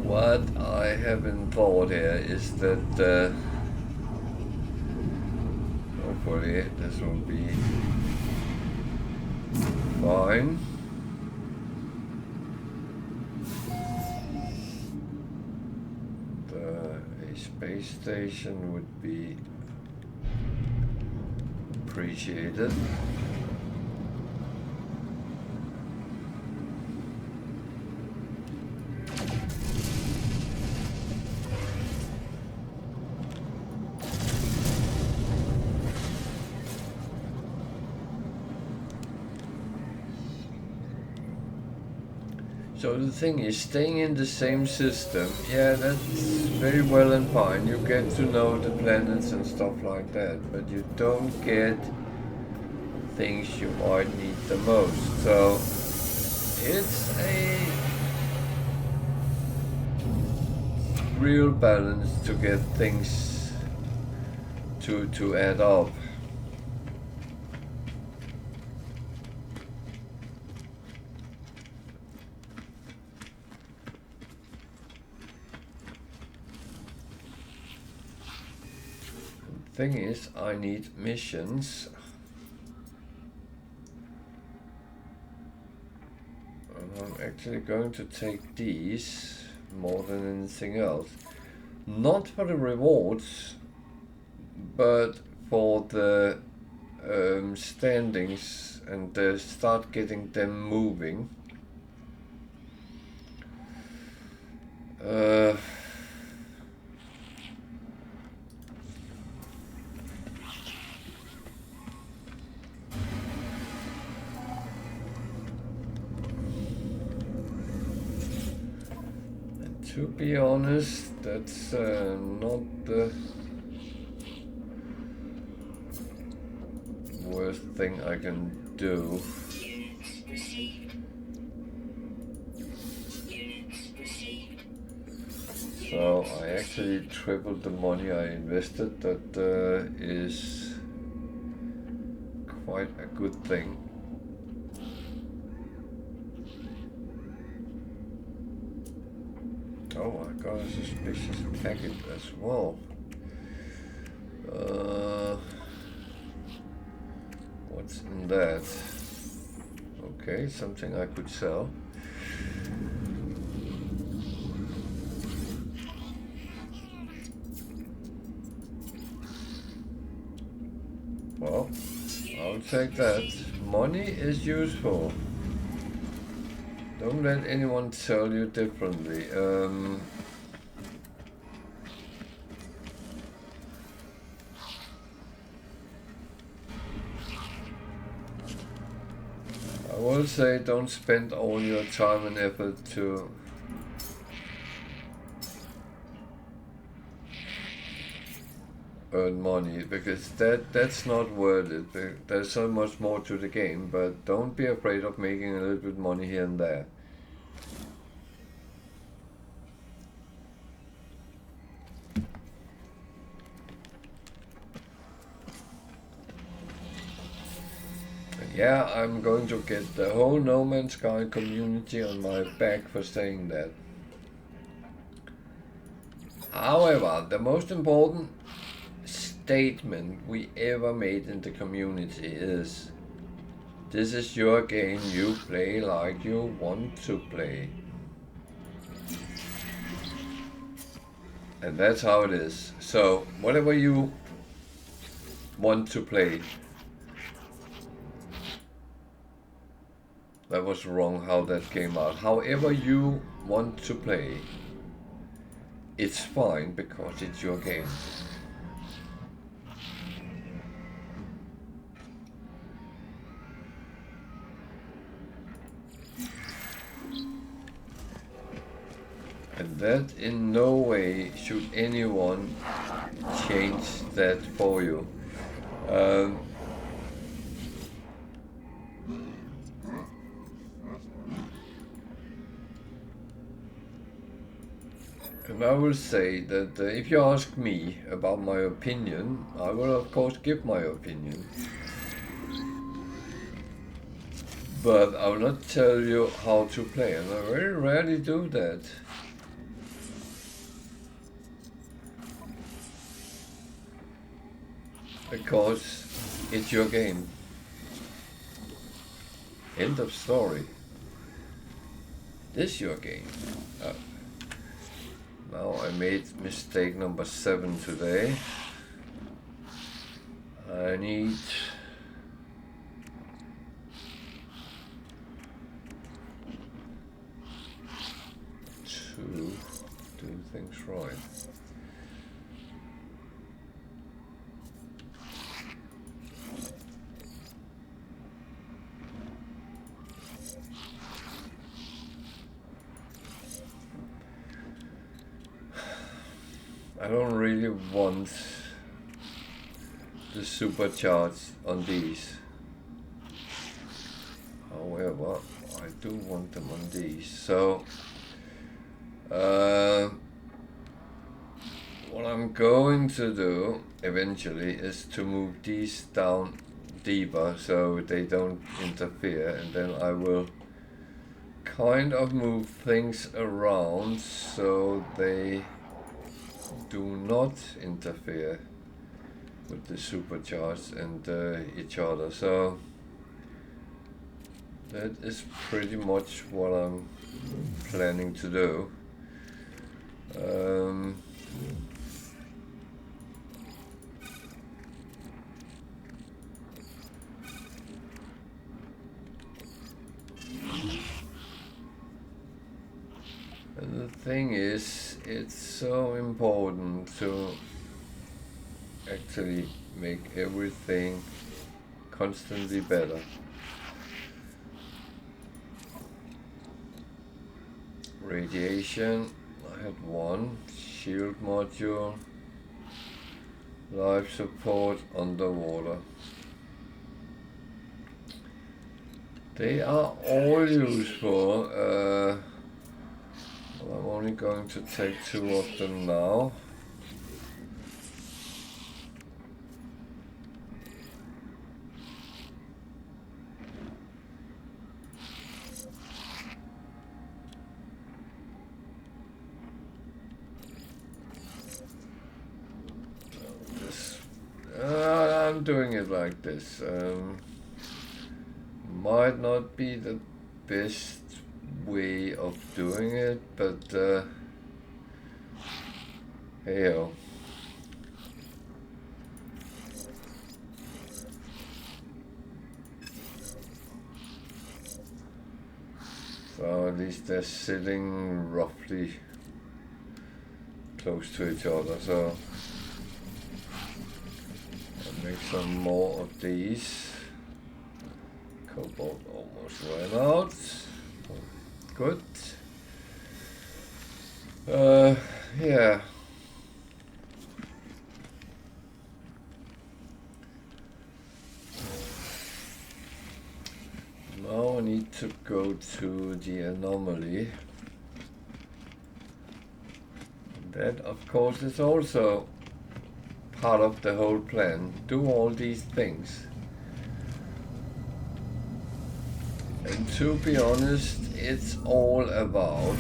What I haven't thought here is that hopefully this will be fine. A space station would be appreciated. So the thing is, staying in the same system, yeah, that's very well and fine. You get to know the planets and stuff like that, but you don't get things you might need the most. So it's a real balance to get things to add up. Thing is, I need missions. And I'm actually going to take these more than anything else. Not for the rewards, but for the standings and start getting them moving. To be honest, that's not the worst thing I can do. Units received. Units received. So I actually tripled the money I invested. That is quite a good thing. got a suspicious packet as well. What's in that? Okay, something I could sell. Well, I'll take that. Money is useful. Don't let anyone tell you differently. I will say don't spend all your time and effort to earn money, because that's not worth it. There's so much more to the game, but don't be afraid of making a little bit money here and there. And yeah, I'm going to get the whole No Man's Sky community on my back for saying that. However, the most important statement we ever made in the community is, this is your game, you play like you want to play. And that's how it is. So whatever you want to play. That was wrong how that came out. However you want to play, it's fine because it's your game. And that in no way should anyone change that for you. And I will say that if you ask me about my opinion, I will of course give my opinion. But I will not tell you how to play, and I very rarely do that. Because it's your game. End of story. This is your game. Now I made mistake number 7 today. I need to do things right. I don't really want the supercharge on these. However, I do want them on these. So what I'm going to do eventually is to move these down deeper so they don't interfere, and then I will kind of move things around so they do not interfere with the supercharged and each other. So that is pretty much what I'm planning to do. And the thing is, it's so important to actually make everything constantly better. Radiation, I had 1. Shield module, life support, underwater. They are all useful. Well, I'm only going to take 2 of them now. I'm doing it like this. Might not be the best way of doing it, but hey-o. So at least they're sitting roughly close to each other, so I'll make some more of these. Cobalt almost ran out. Good. Yeah. Now I need to go to the anomaly. That, of course, is also part of the whole plan. Do all these things. And to be honest, it's all about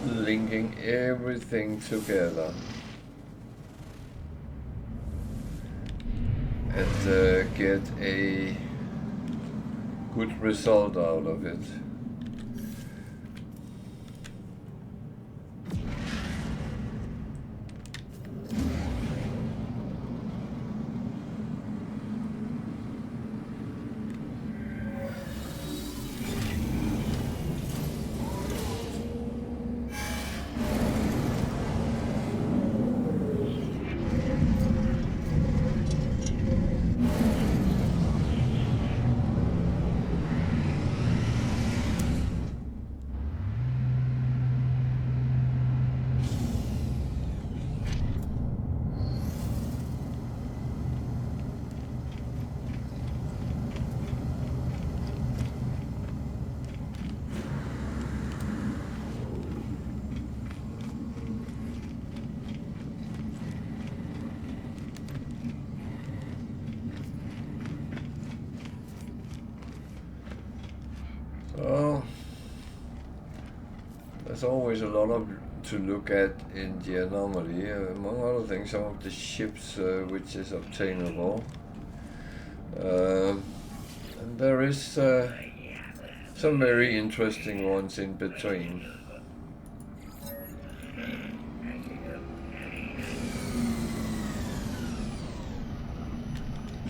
linking everything together and get a good result out of it. So there's always a lot of to look at in the anomaly. Among other things, some of the ships which is obtainable. And there is some very interesting ones in between.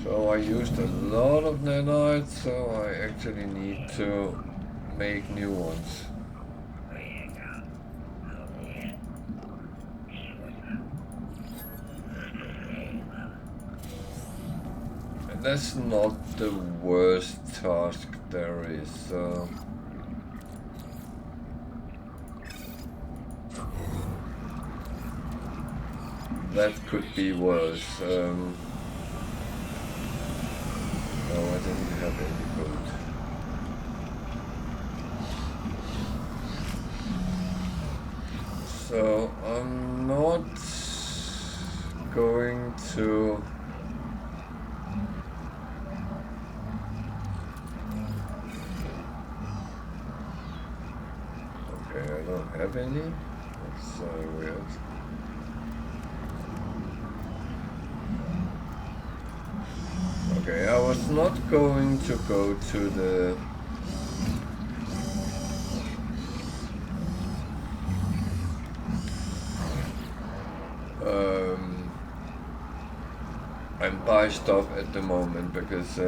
So I used a lot of nanites, so I actually need to make new ones. And that's not the worst task there is. That could be worse. No, I didn't have any food. So I'm not going to okay, I don't have any. That's weird. Okay, I was not going to go to the and buy stuff at the moment because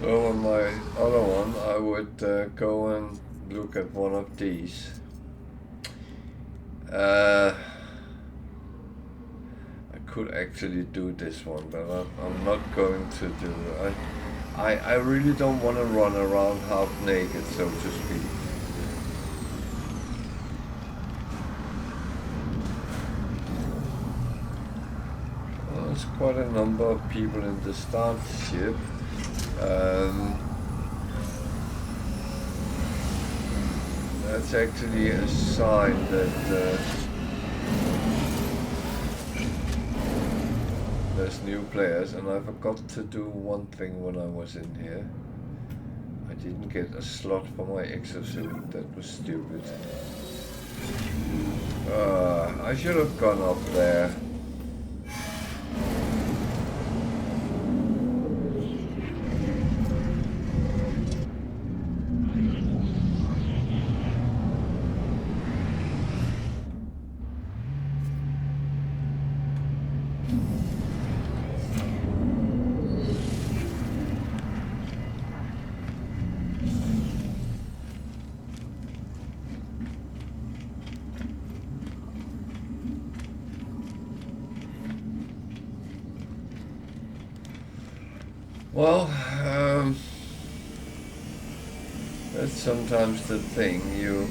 So on my other one, I would go and look at one of these. I could actually do this one, but I'm not going to do it. I really don't want to run around half naked, so to speak. Well, there's quite a number of people in the starship. That's actually a sign that there's new players, and I forgot to do one thing when I was in here. I didn't get a slot for my exosuit. That was stupid. I should have gone up there. Well, that's sometimes the thing, you...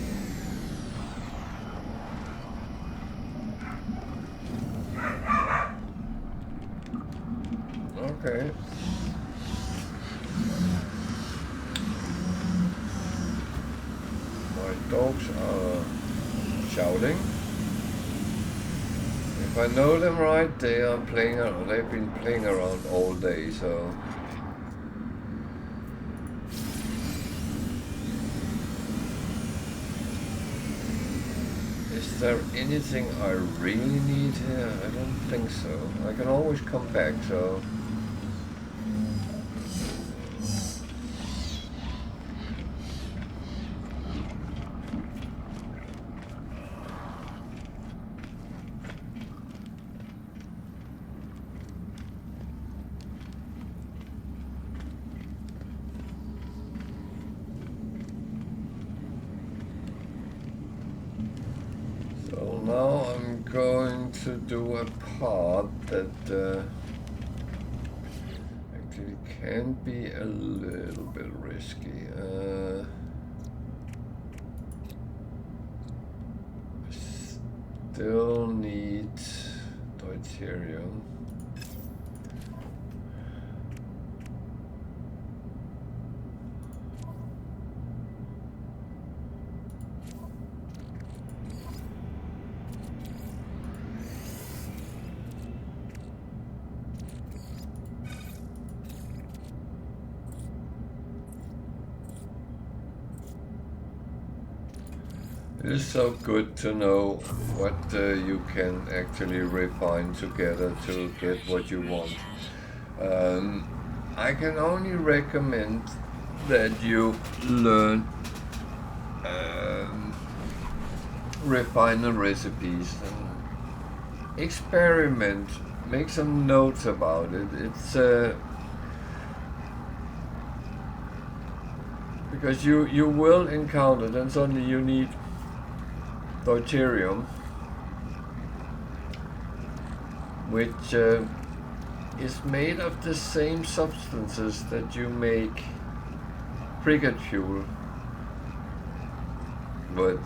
Okay. My dogs are shouting. If I know them right, they are playing around. They've been playing around all day, so... Is there anything I really need here? I don't think so. I can always come back, so... So now I'm going to do a part that actually can be a little bit risky. Still need deuterium. It is so good to know what you can actually refine together to get what you want. I can only recommend that you learn, refine the recipes, and experiment, make some notes about it. It's because you will encounter, then suddenly you need deuterium, which is made of the same substances that you make frigate fuel, but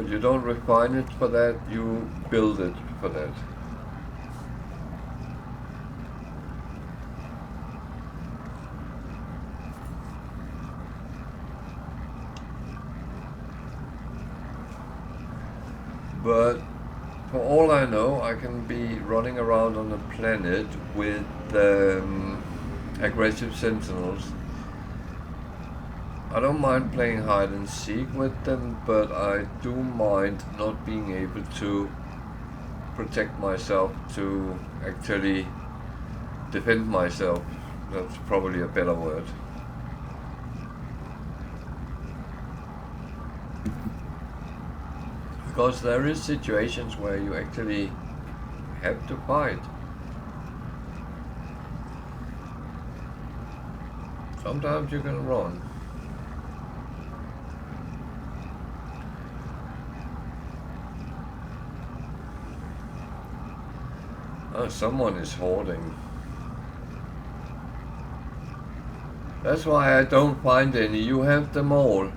you don't refine it for that, you build it for that. But for all I know, I can be running around on the planet with aggressive sentinels. I don't mind playing hide and seek with them, but I do mind not being able to protect myself, to actually defend myself. That's probably a better word. Because there is situations where you actually have to fight. Sometimes you can run. Oh, someone is hoarding. That's why I don't find any. You have them all.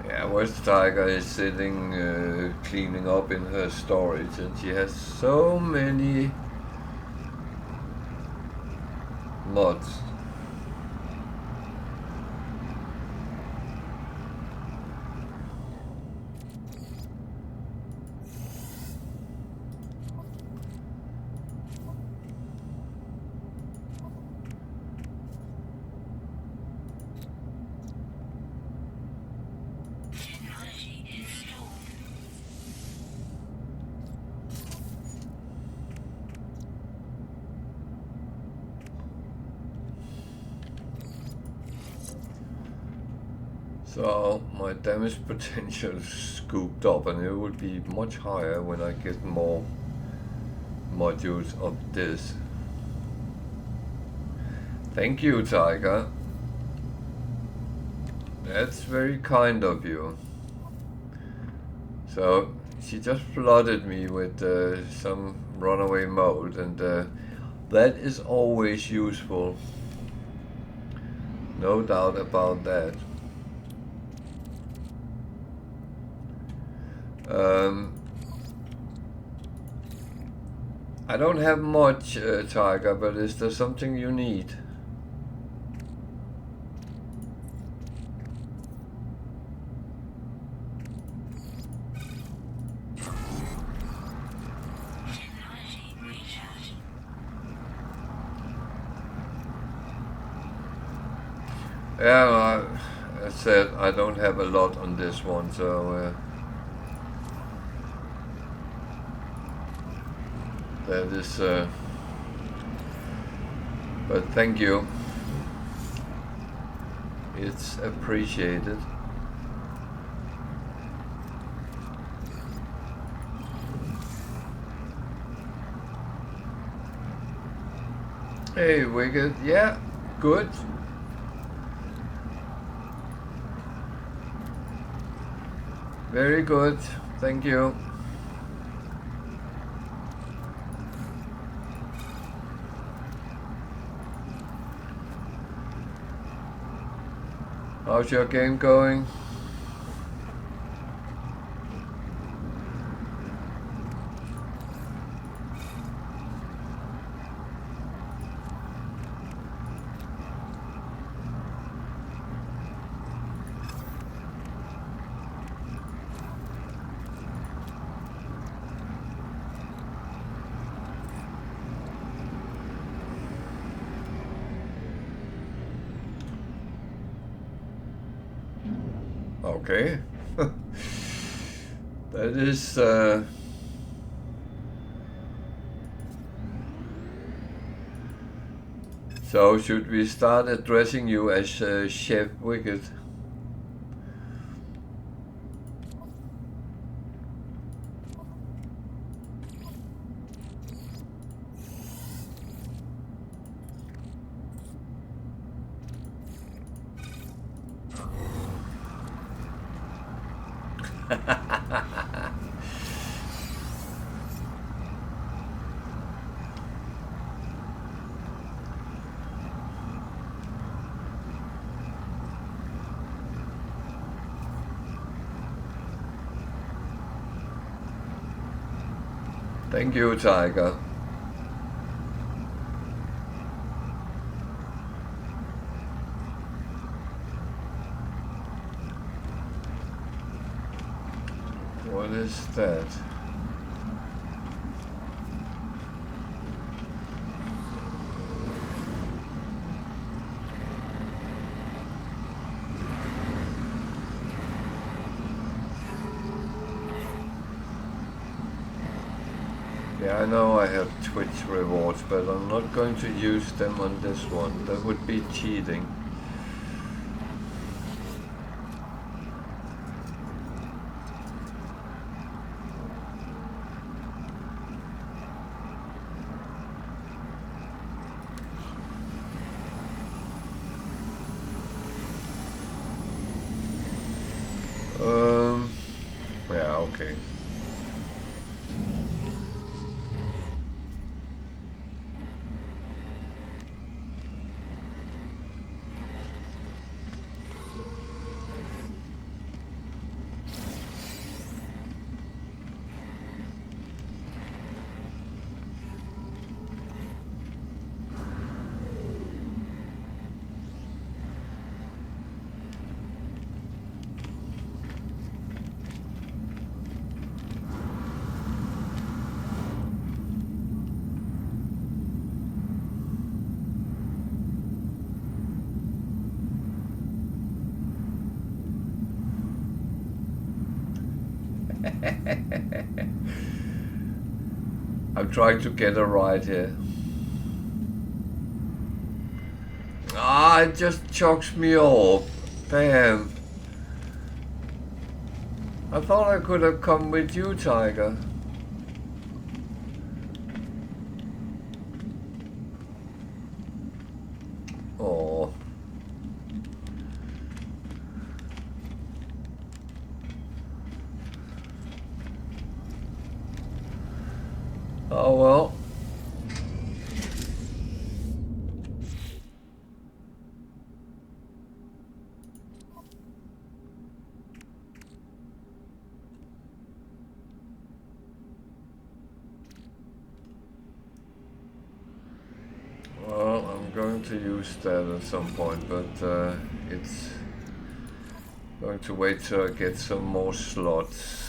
Yeah, West Tiger is sitting cleaning up in her storage, and she has so many mods. Technology installed. So my damage potential is scooped up, and it will be much higher when I get more modules of this. Thank you, Tiger. That's very kind of you. So she just flooded me with some runaway mold, and that is always useful. No doubt about that. I don't have much, Tiger, but is there something you need? Technology recharge. Yeah, I said I don't have a lot on this one, so that is. But thank you. It's appreciated. Hey, Wicked. Yeah, good. Very good. Thank you. How's your game going? Okay. That is so should we start addressing you as Chef Wicked? Thank you, Tiger. What is that? Yeah, I know I have Twitch rewards, but I'm not going to use them on this one. That would be cheating. Yeah, okay. I'm trying to get a ride here. Ah, it just chokes me off. Damn. I thought I could have come with you, Tiger. Oh. Oh well. Well, I'm going to use that at some point, but it's going to wait till I get some more slots.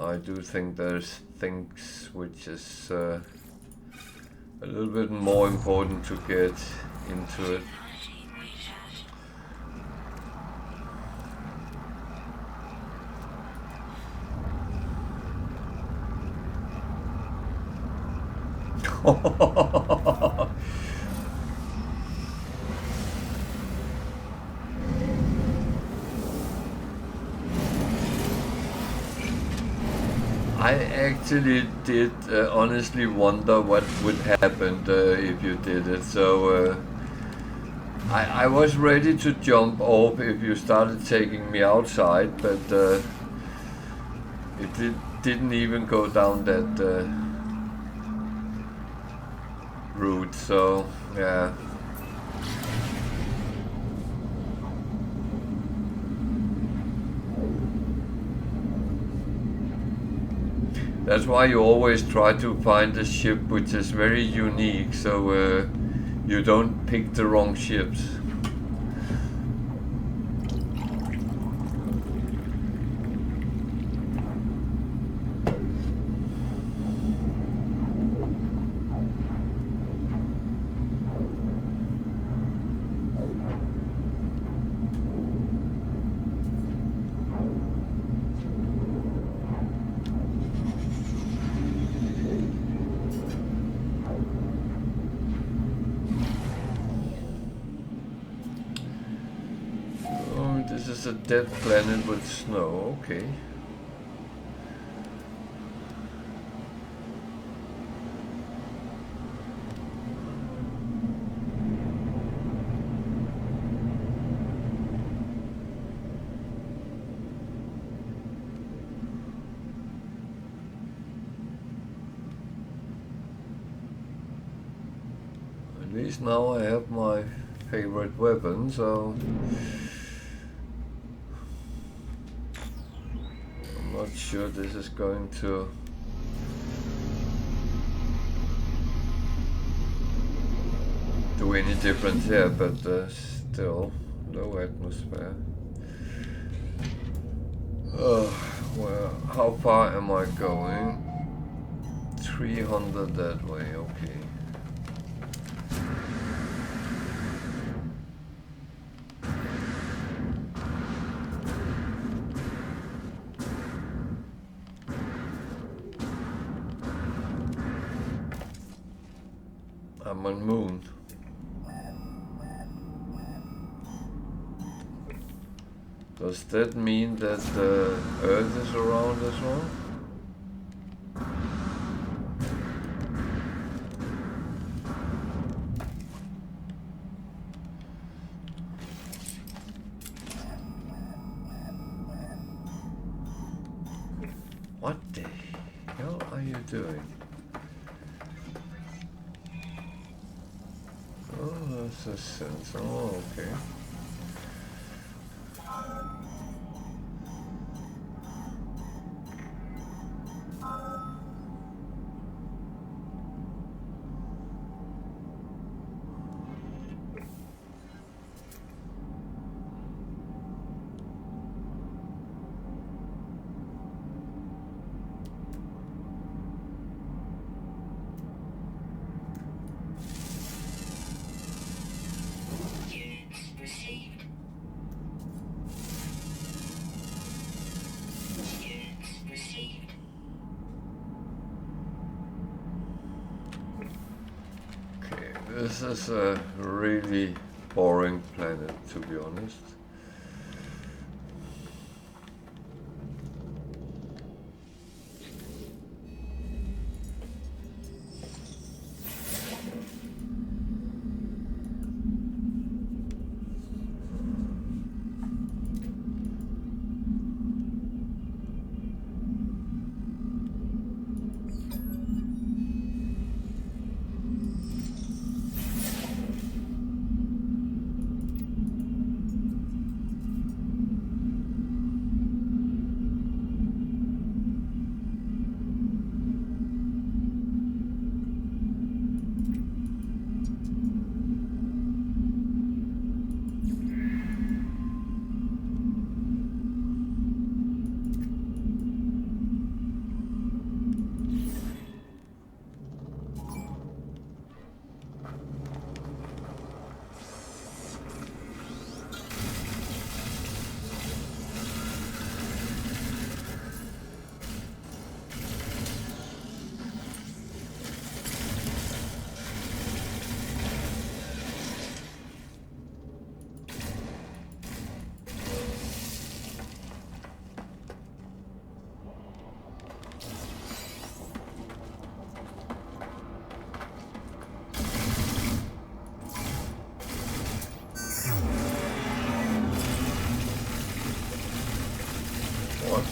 I do think there's things which is a little bit more important to get into it. I actually did honestly wonder what would happen if you did it, so I was ready to jump off if you started taking me outside, but it didn't even go down that route, so yeah. That's why you always try to find a ship which is very unique, so you don't pick the wrong ships. This is a dead planet with snow, okay. At least now I have my favorite weapon, so I'm not sure this is going to do any difference here, but still low atmosphere. Well, how far am I going? 300 that way, okay. I'm on Moon. Does that mean that the Earth is around as well? What the hell are you doing? Oh, that's a sense. Oh, okay. Units received. Units received. Okay, this is a really boring planet, to be honest. What?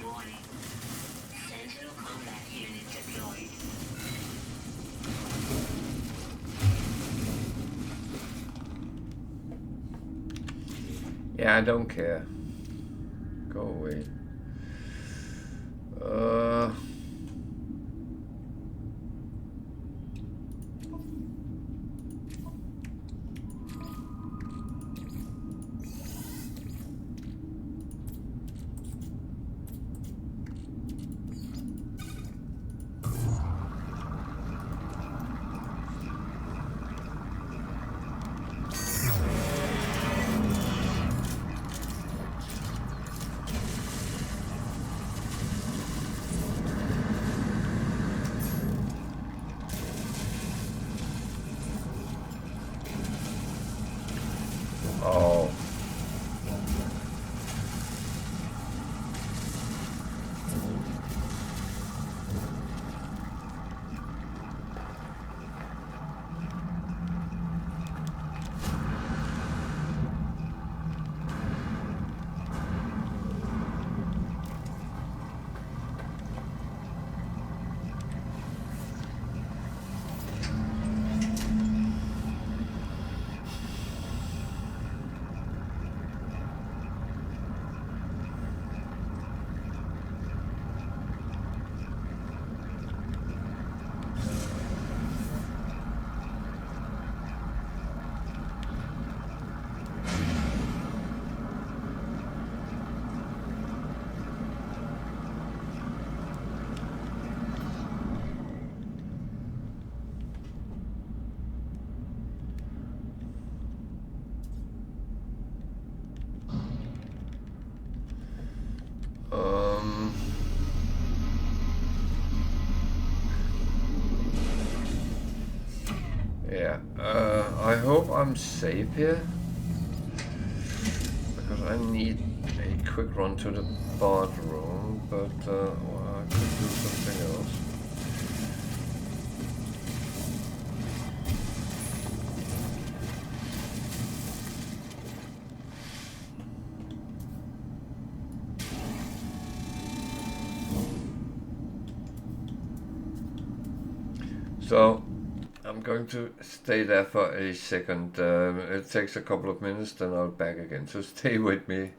Warning. Sentinel combat unit deployed. Yeah, I don't care. Go away. Yeah, I hope I'm safe here, because I need a quick run to the bathroom, but well, I could do something else. So I'm going to stay there for a second. It takes a couple of minutes, then I'll be back again. So stay with me.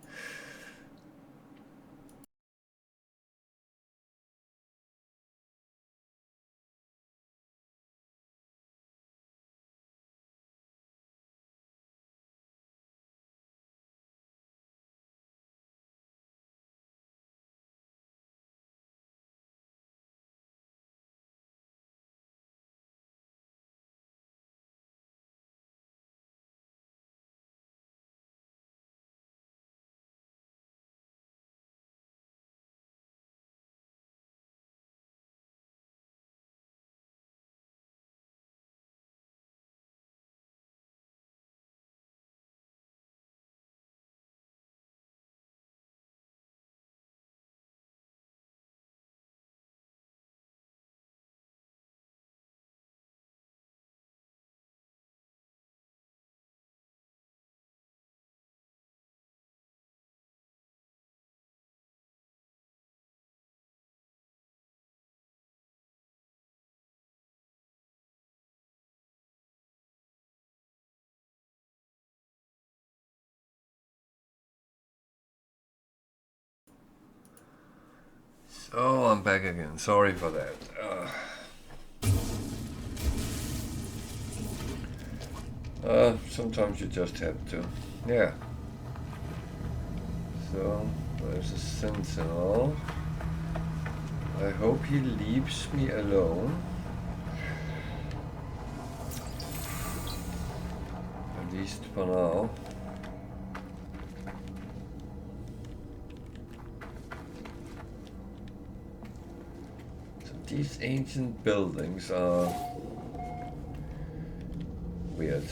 So I'm back again. Sorry for that. Sometimes you just have to. Yeah. So there's a sentinel. I hope he leaves me alone. At least for now. So these ancient buildings are weird.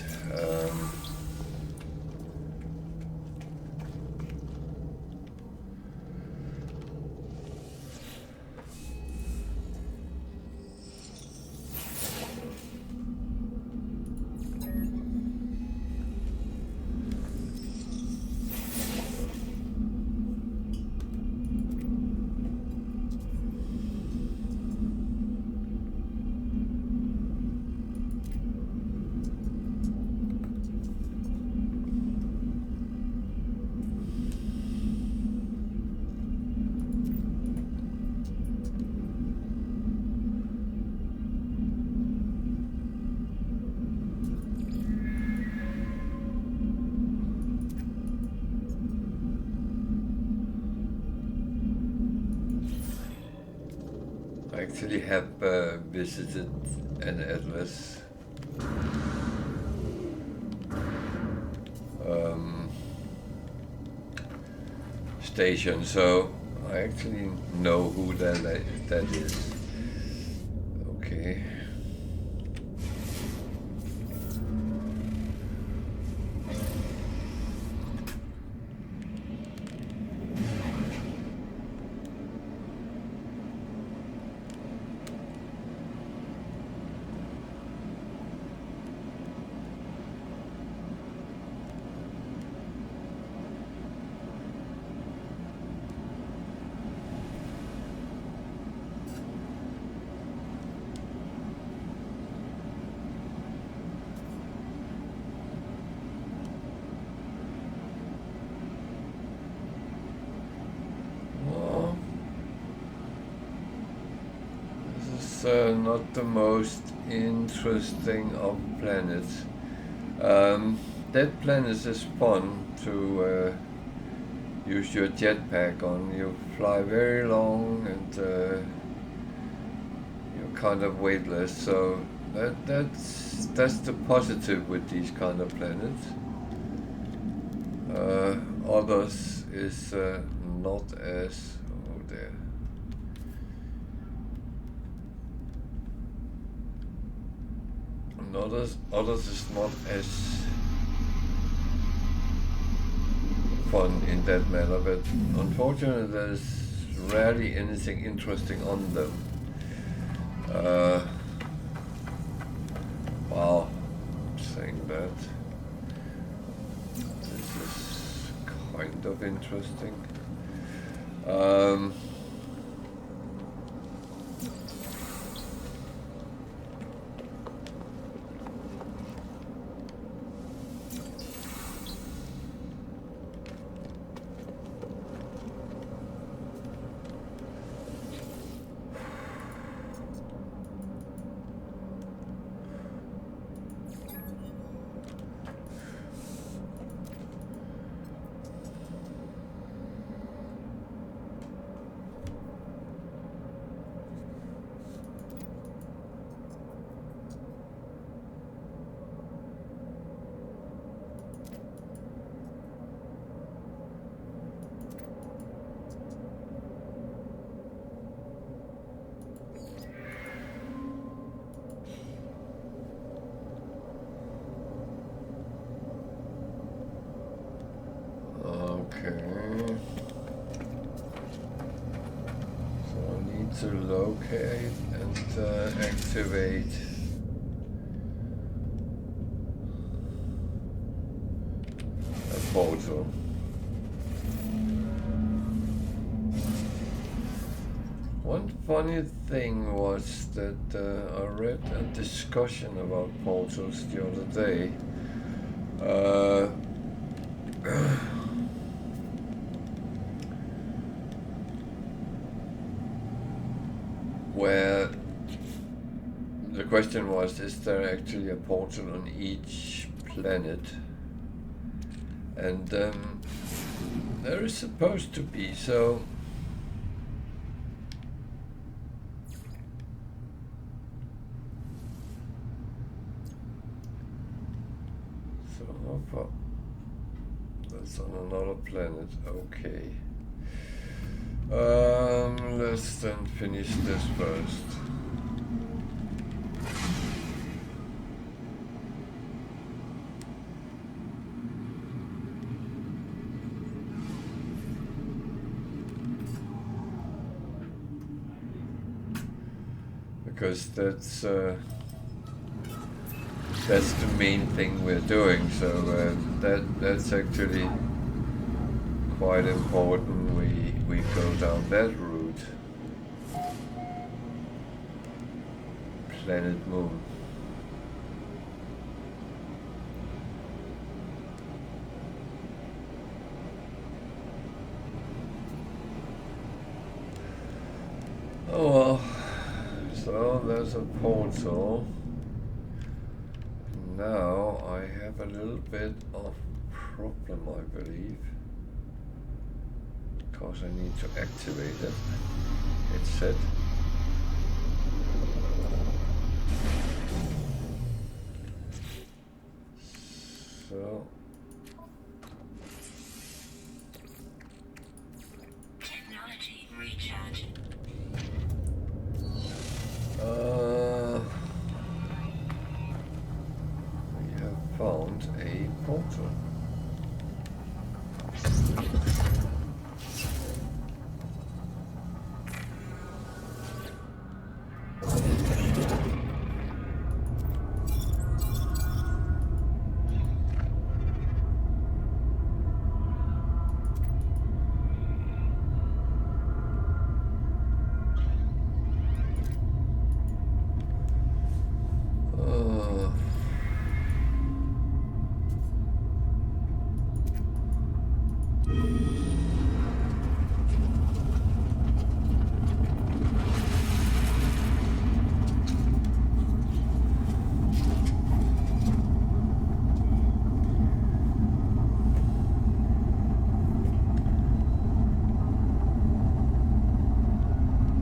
I actually have visited an Atlas station, so I actually know who that is. Okay. Not the most interesting of planets. That planet is fun to use your jetpack on. You fly very long and you're kind of weightless. So that's the positive with these kind of planets. Others is not as there. and others is not as fun in that manner, but unfortunately there's rarely anything interesting on them. Wow, saying that, this is kind of interesting. Okay. So I need to locate and activate a portal. One funny thing was that I read a discussion about portals the other day. Where the question was, is there actually a portal on each planet? And there is supposed to be, so how far? That's on another planet, okay. Let's then finish this first. Because that's the main thing we're doing, so that's actually quite important. We go down that route. Planet Moon. Oh well. So there's a portal. Now I have a little bit of problem, I believe. Because I need to activate it. It said. So Technology recharge. we have found a portal.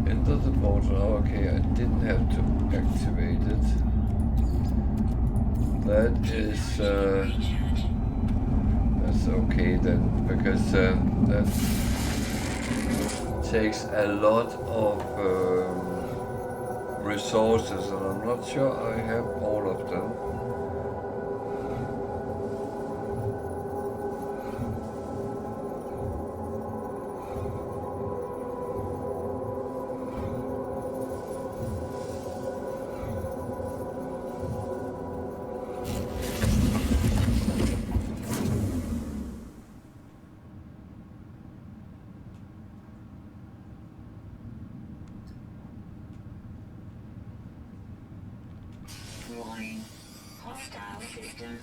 Enter the portal. Oh, okay, I didn't have to activate it. That is that's okay then, because that takes a lot of resources, and I'm not sure I have all of them. Warning. Hostile system.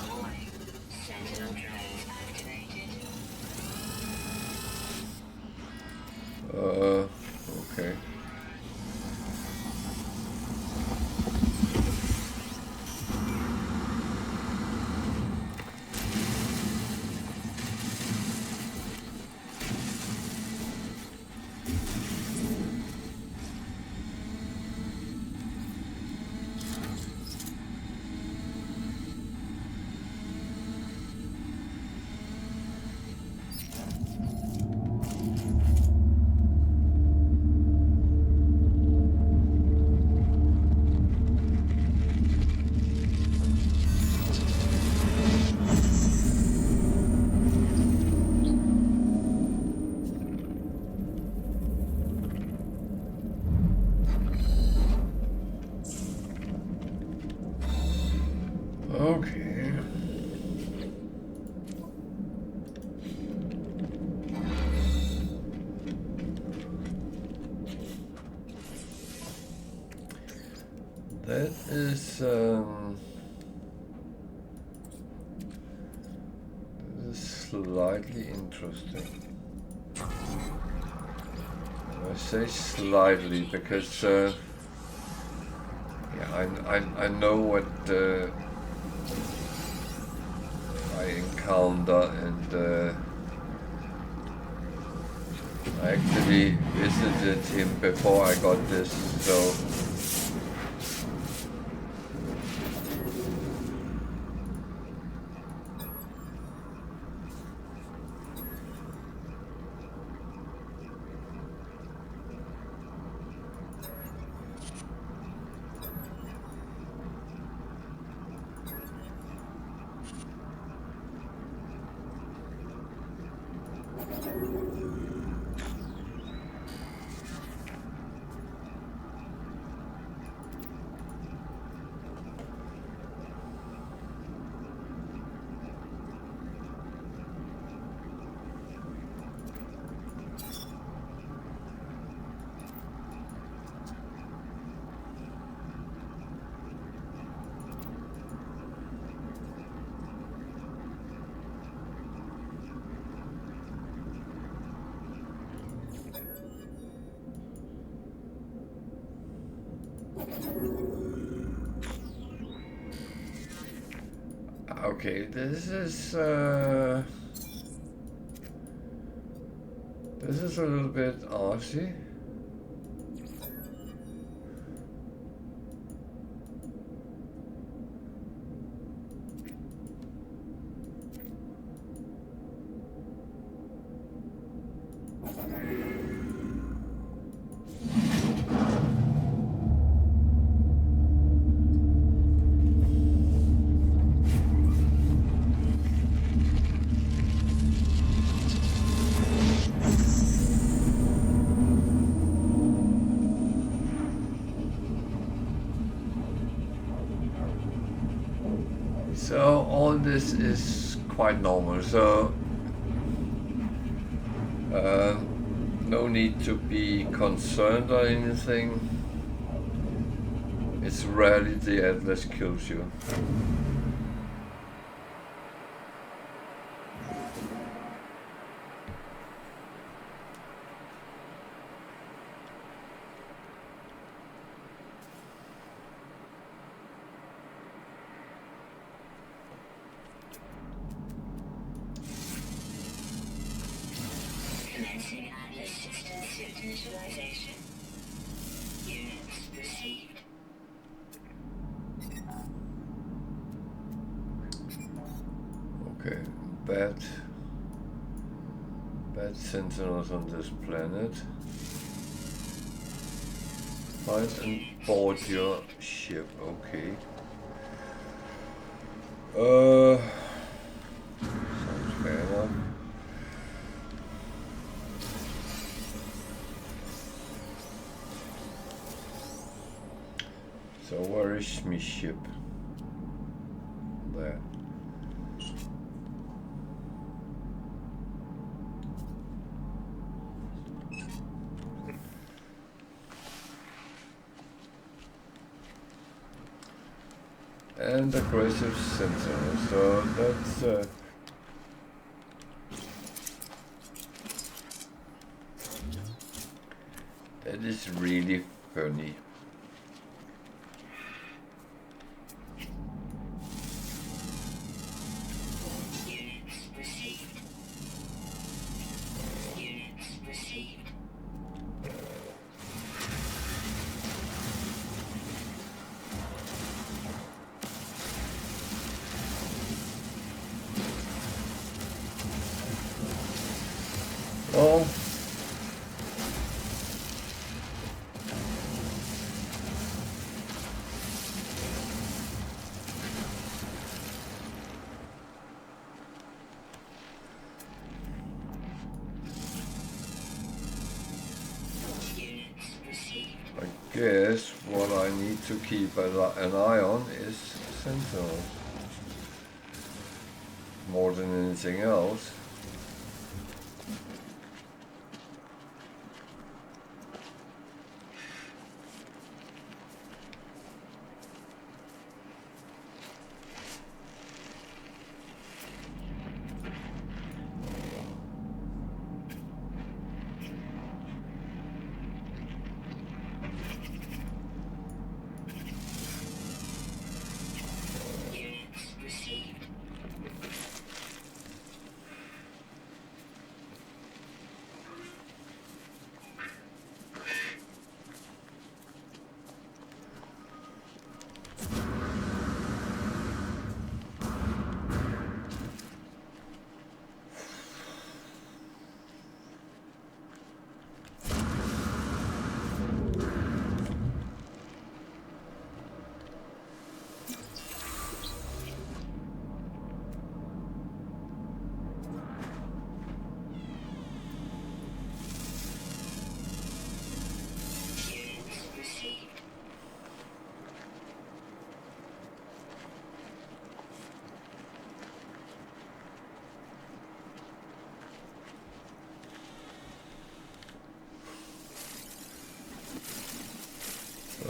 Warning. Sentinel drones activated. Okay. Okay. That is slightly interesting. I say slightly because yeah, I know what I encounter, and I actually visited him before I got this, so. Okay, this is a little bit arsey. So all this is quite normal, so no need to be concerned or anything. It's rarely the Atlas kills you. Commencing Atlas system suit initialization. Units received. Okay, bad sentinels on this planet. Find and board your ship. Okay. Sounds fair enough. So where is my ship? There. And aggressive sentinel, so that's that is really funny. Units received. Units received. Oh. Units received. I guess what I need to keep an eye on is sentinels. More than anything else. Units received. Units received.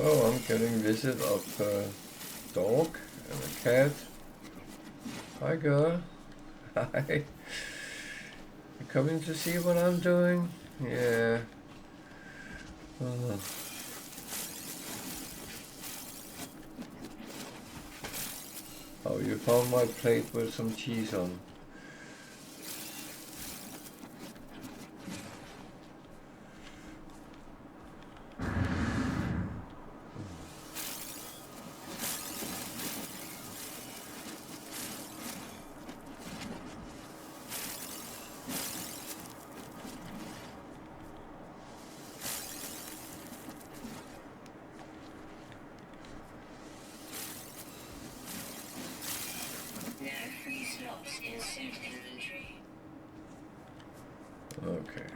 Oh, I'm getting visit of a dog and a cat. Hi girl. Hi. You coming to see what I'm doing? Yeah. Oh, you found my plate with some cheese on. There are 3 slots in suit inventory. Okay.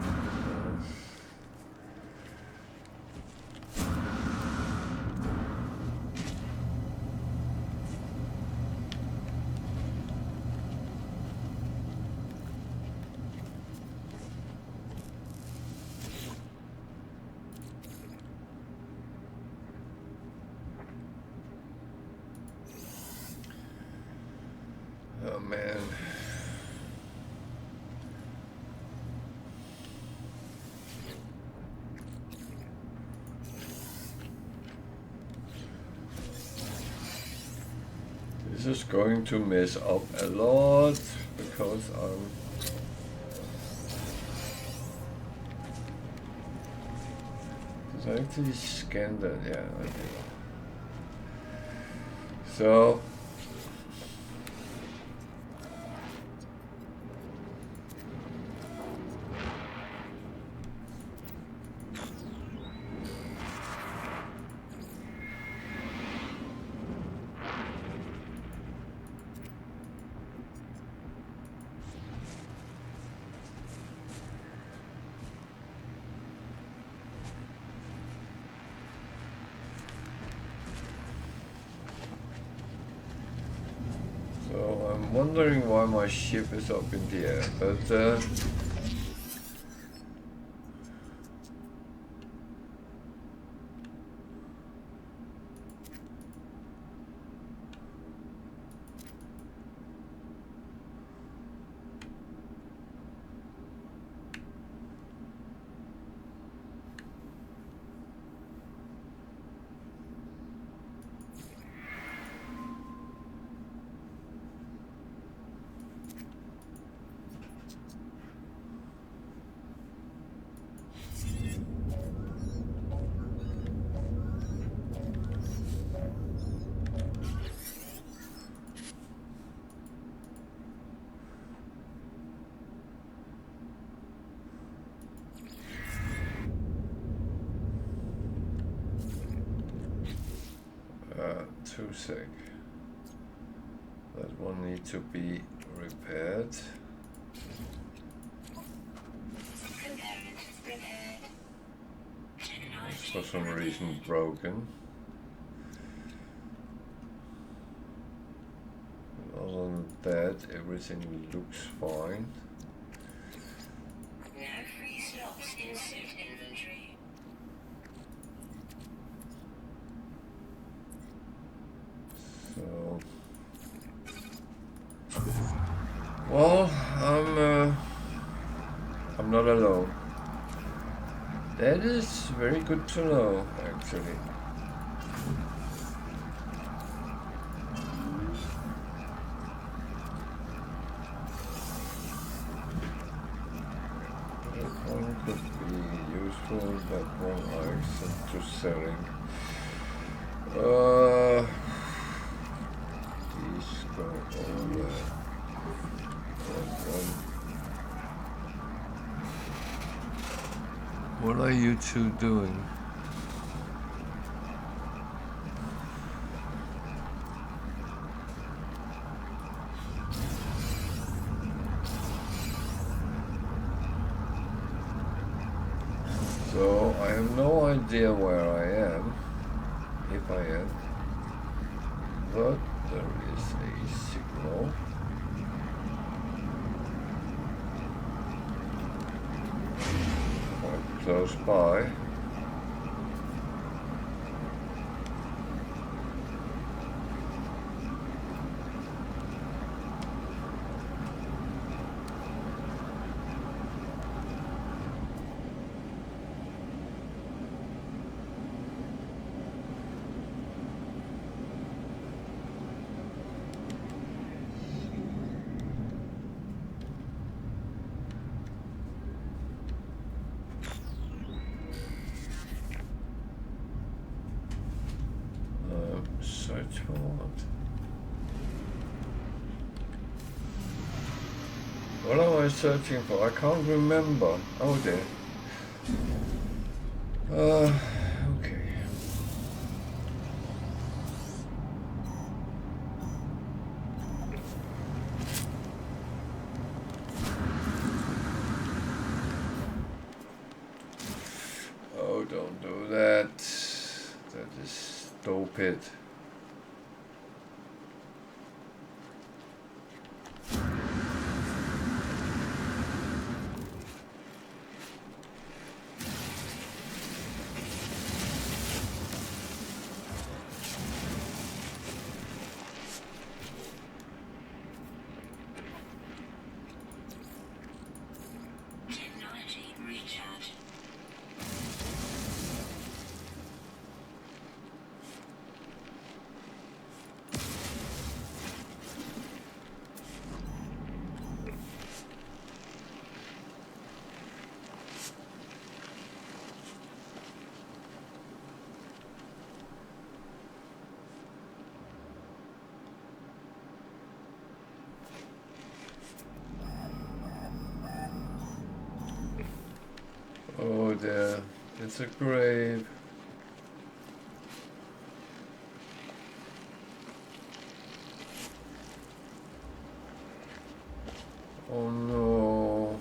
Oh man. This is going to mess up a lot because did I actually scan that? Yeah, I did. So I'm wondering why my ship is up in the air, but 2 sec. That one needs to be repaired. It's for some reason broken. Other than that, everything looks fine. No free slots in suit inventory. So, well, I'm not alone. That is very good to know, actually. That one could be useful, that one I accept to selling. These go over. What are you two doing? So I have no idea where I am, if I am, but there is a signal. Quite close by. Search for what? What am I searching for? I can't remember. Oh dear. Okay. Oh, don't do that. That is stupid. Technology recharge. Oh dear. It's a grave. Oh no.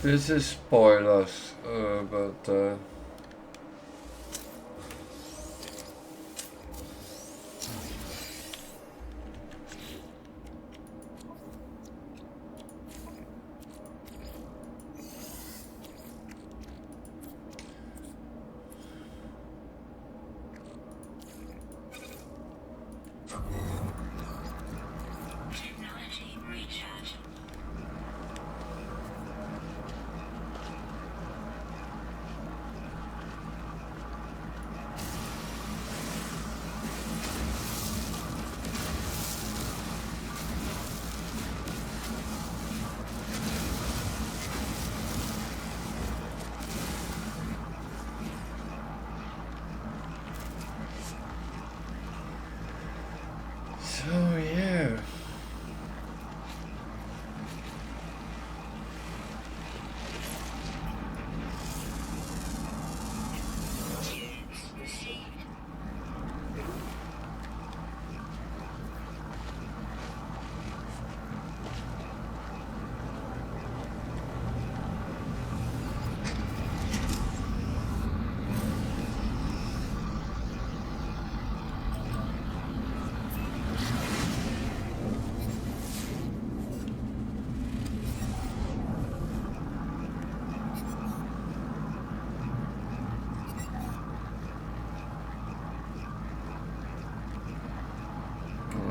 This is spoilers, but Technology recharge. so yeah.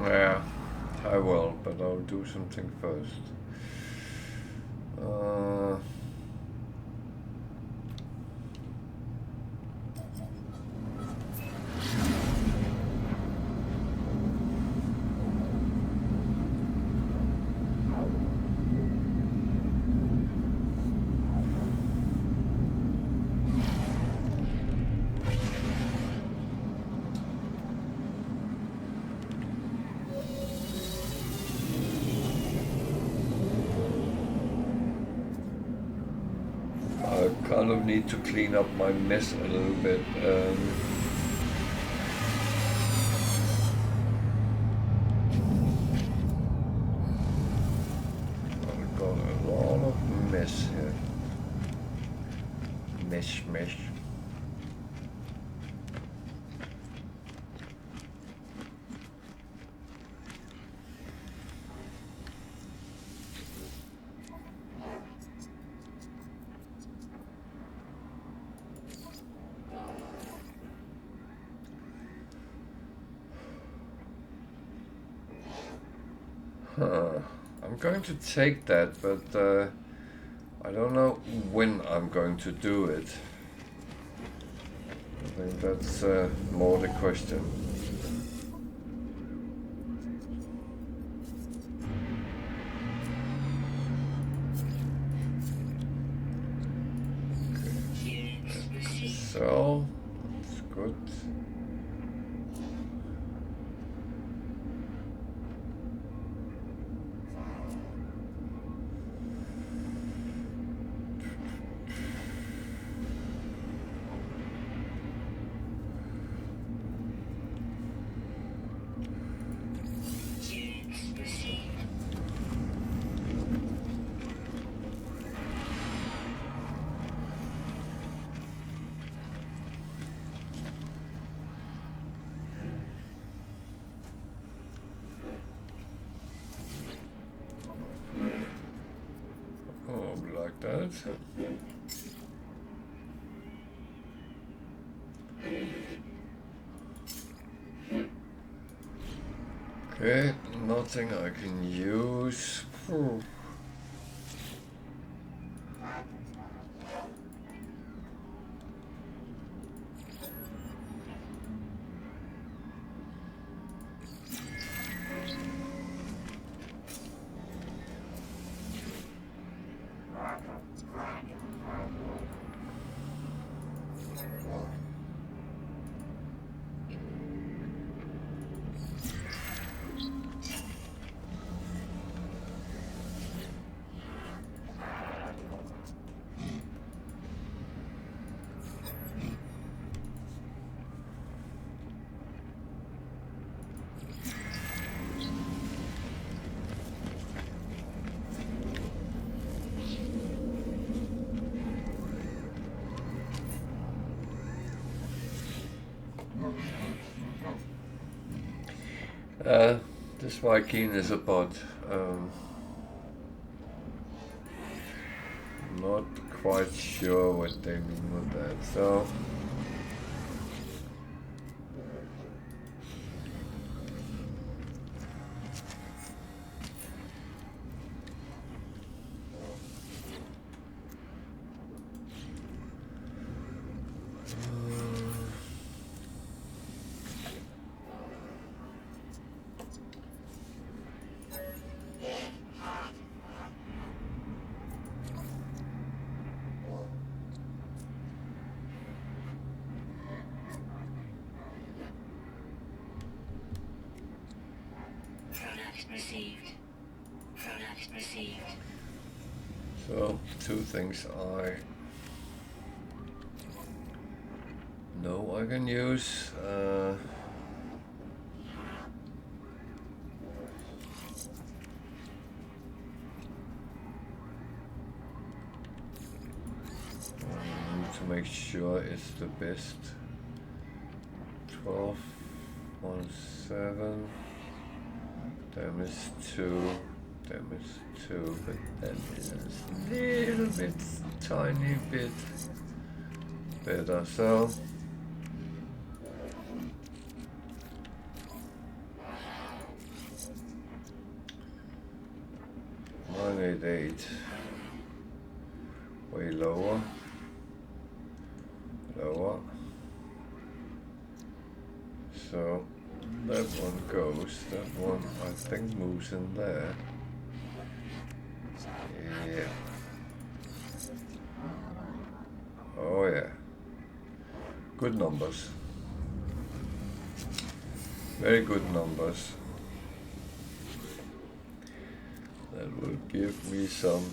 Yeah, I will, but I'll do something first. I kind of need to clean up my mess a little bit. I've got a lot of mess here. Mesh. I'm going to take that, but I don't know when I'm going to do it. I think that's more the question. Okay. So, that's good. Like that. Okay, nothing I can use. This Viking is a bot. Not quite sure what they mean with that. So. So, two things I know I can use. I need to make sure it's the best. 12, 17, damage 2, damage 2, but that is a little bit, tiny bit better. So. Unedited, way lower, lower. So that one goes, that one I think moves in there. Yeah. Oh yeah. Good numbers. Very good numbers. That will give me some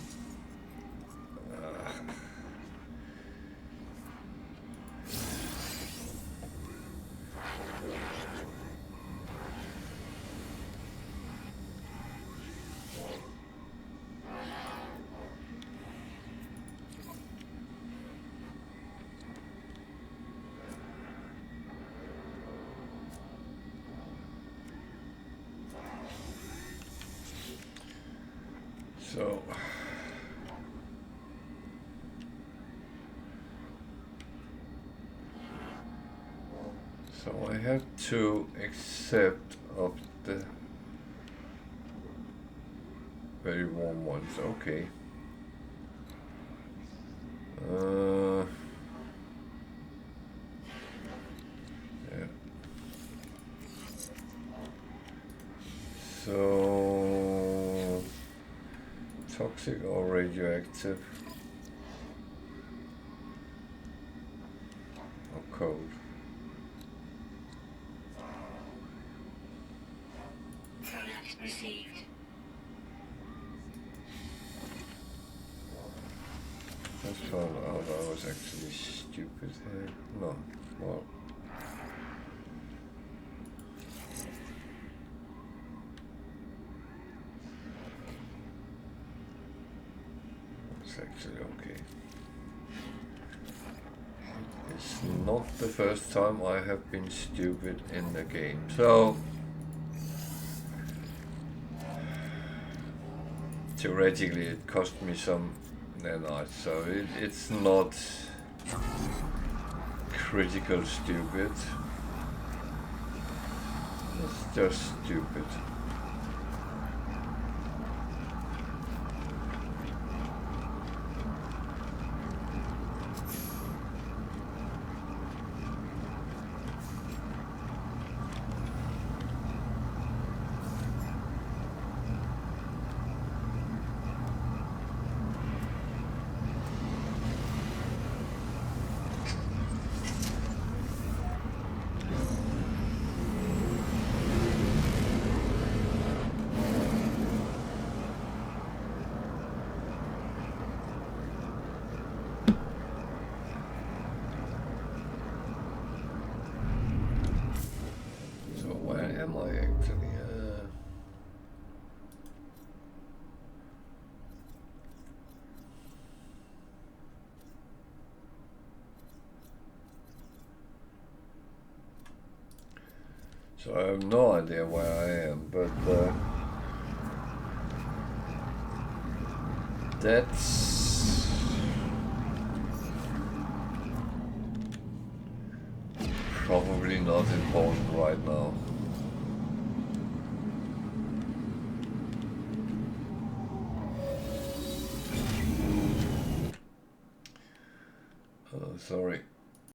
so I have to accept of the very warm ones. Okay. Yeah. So toxic or radioactive or cold. Product received. Let's find out I was actually stupid here. No, well. It's actually okay. It's not the first time I have been stupid in the game. So theoretically it cost me some nanites, so it's not critical stupid. It's just stupid. Am I actually? So I have no idea where I am, but that's probably not important right now. Sorry.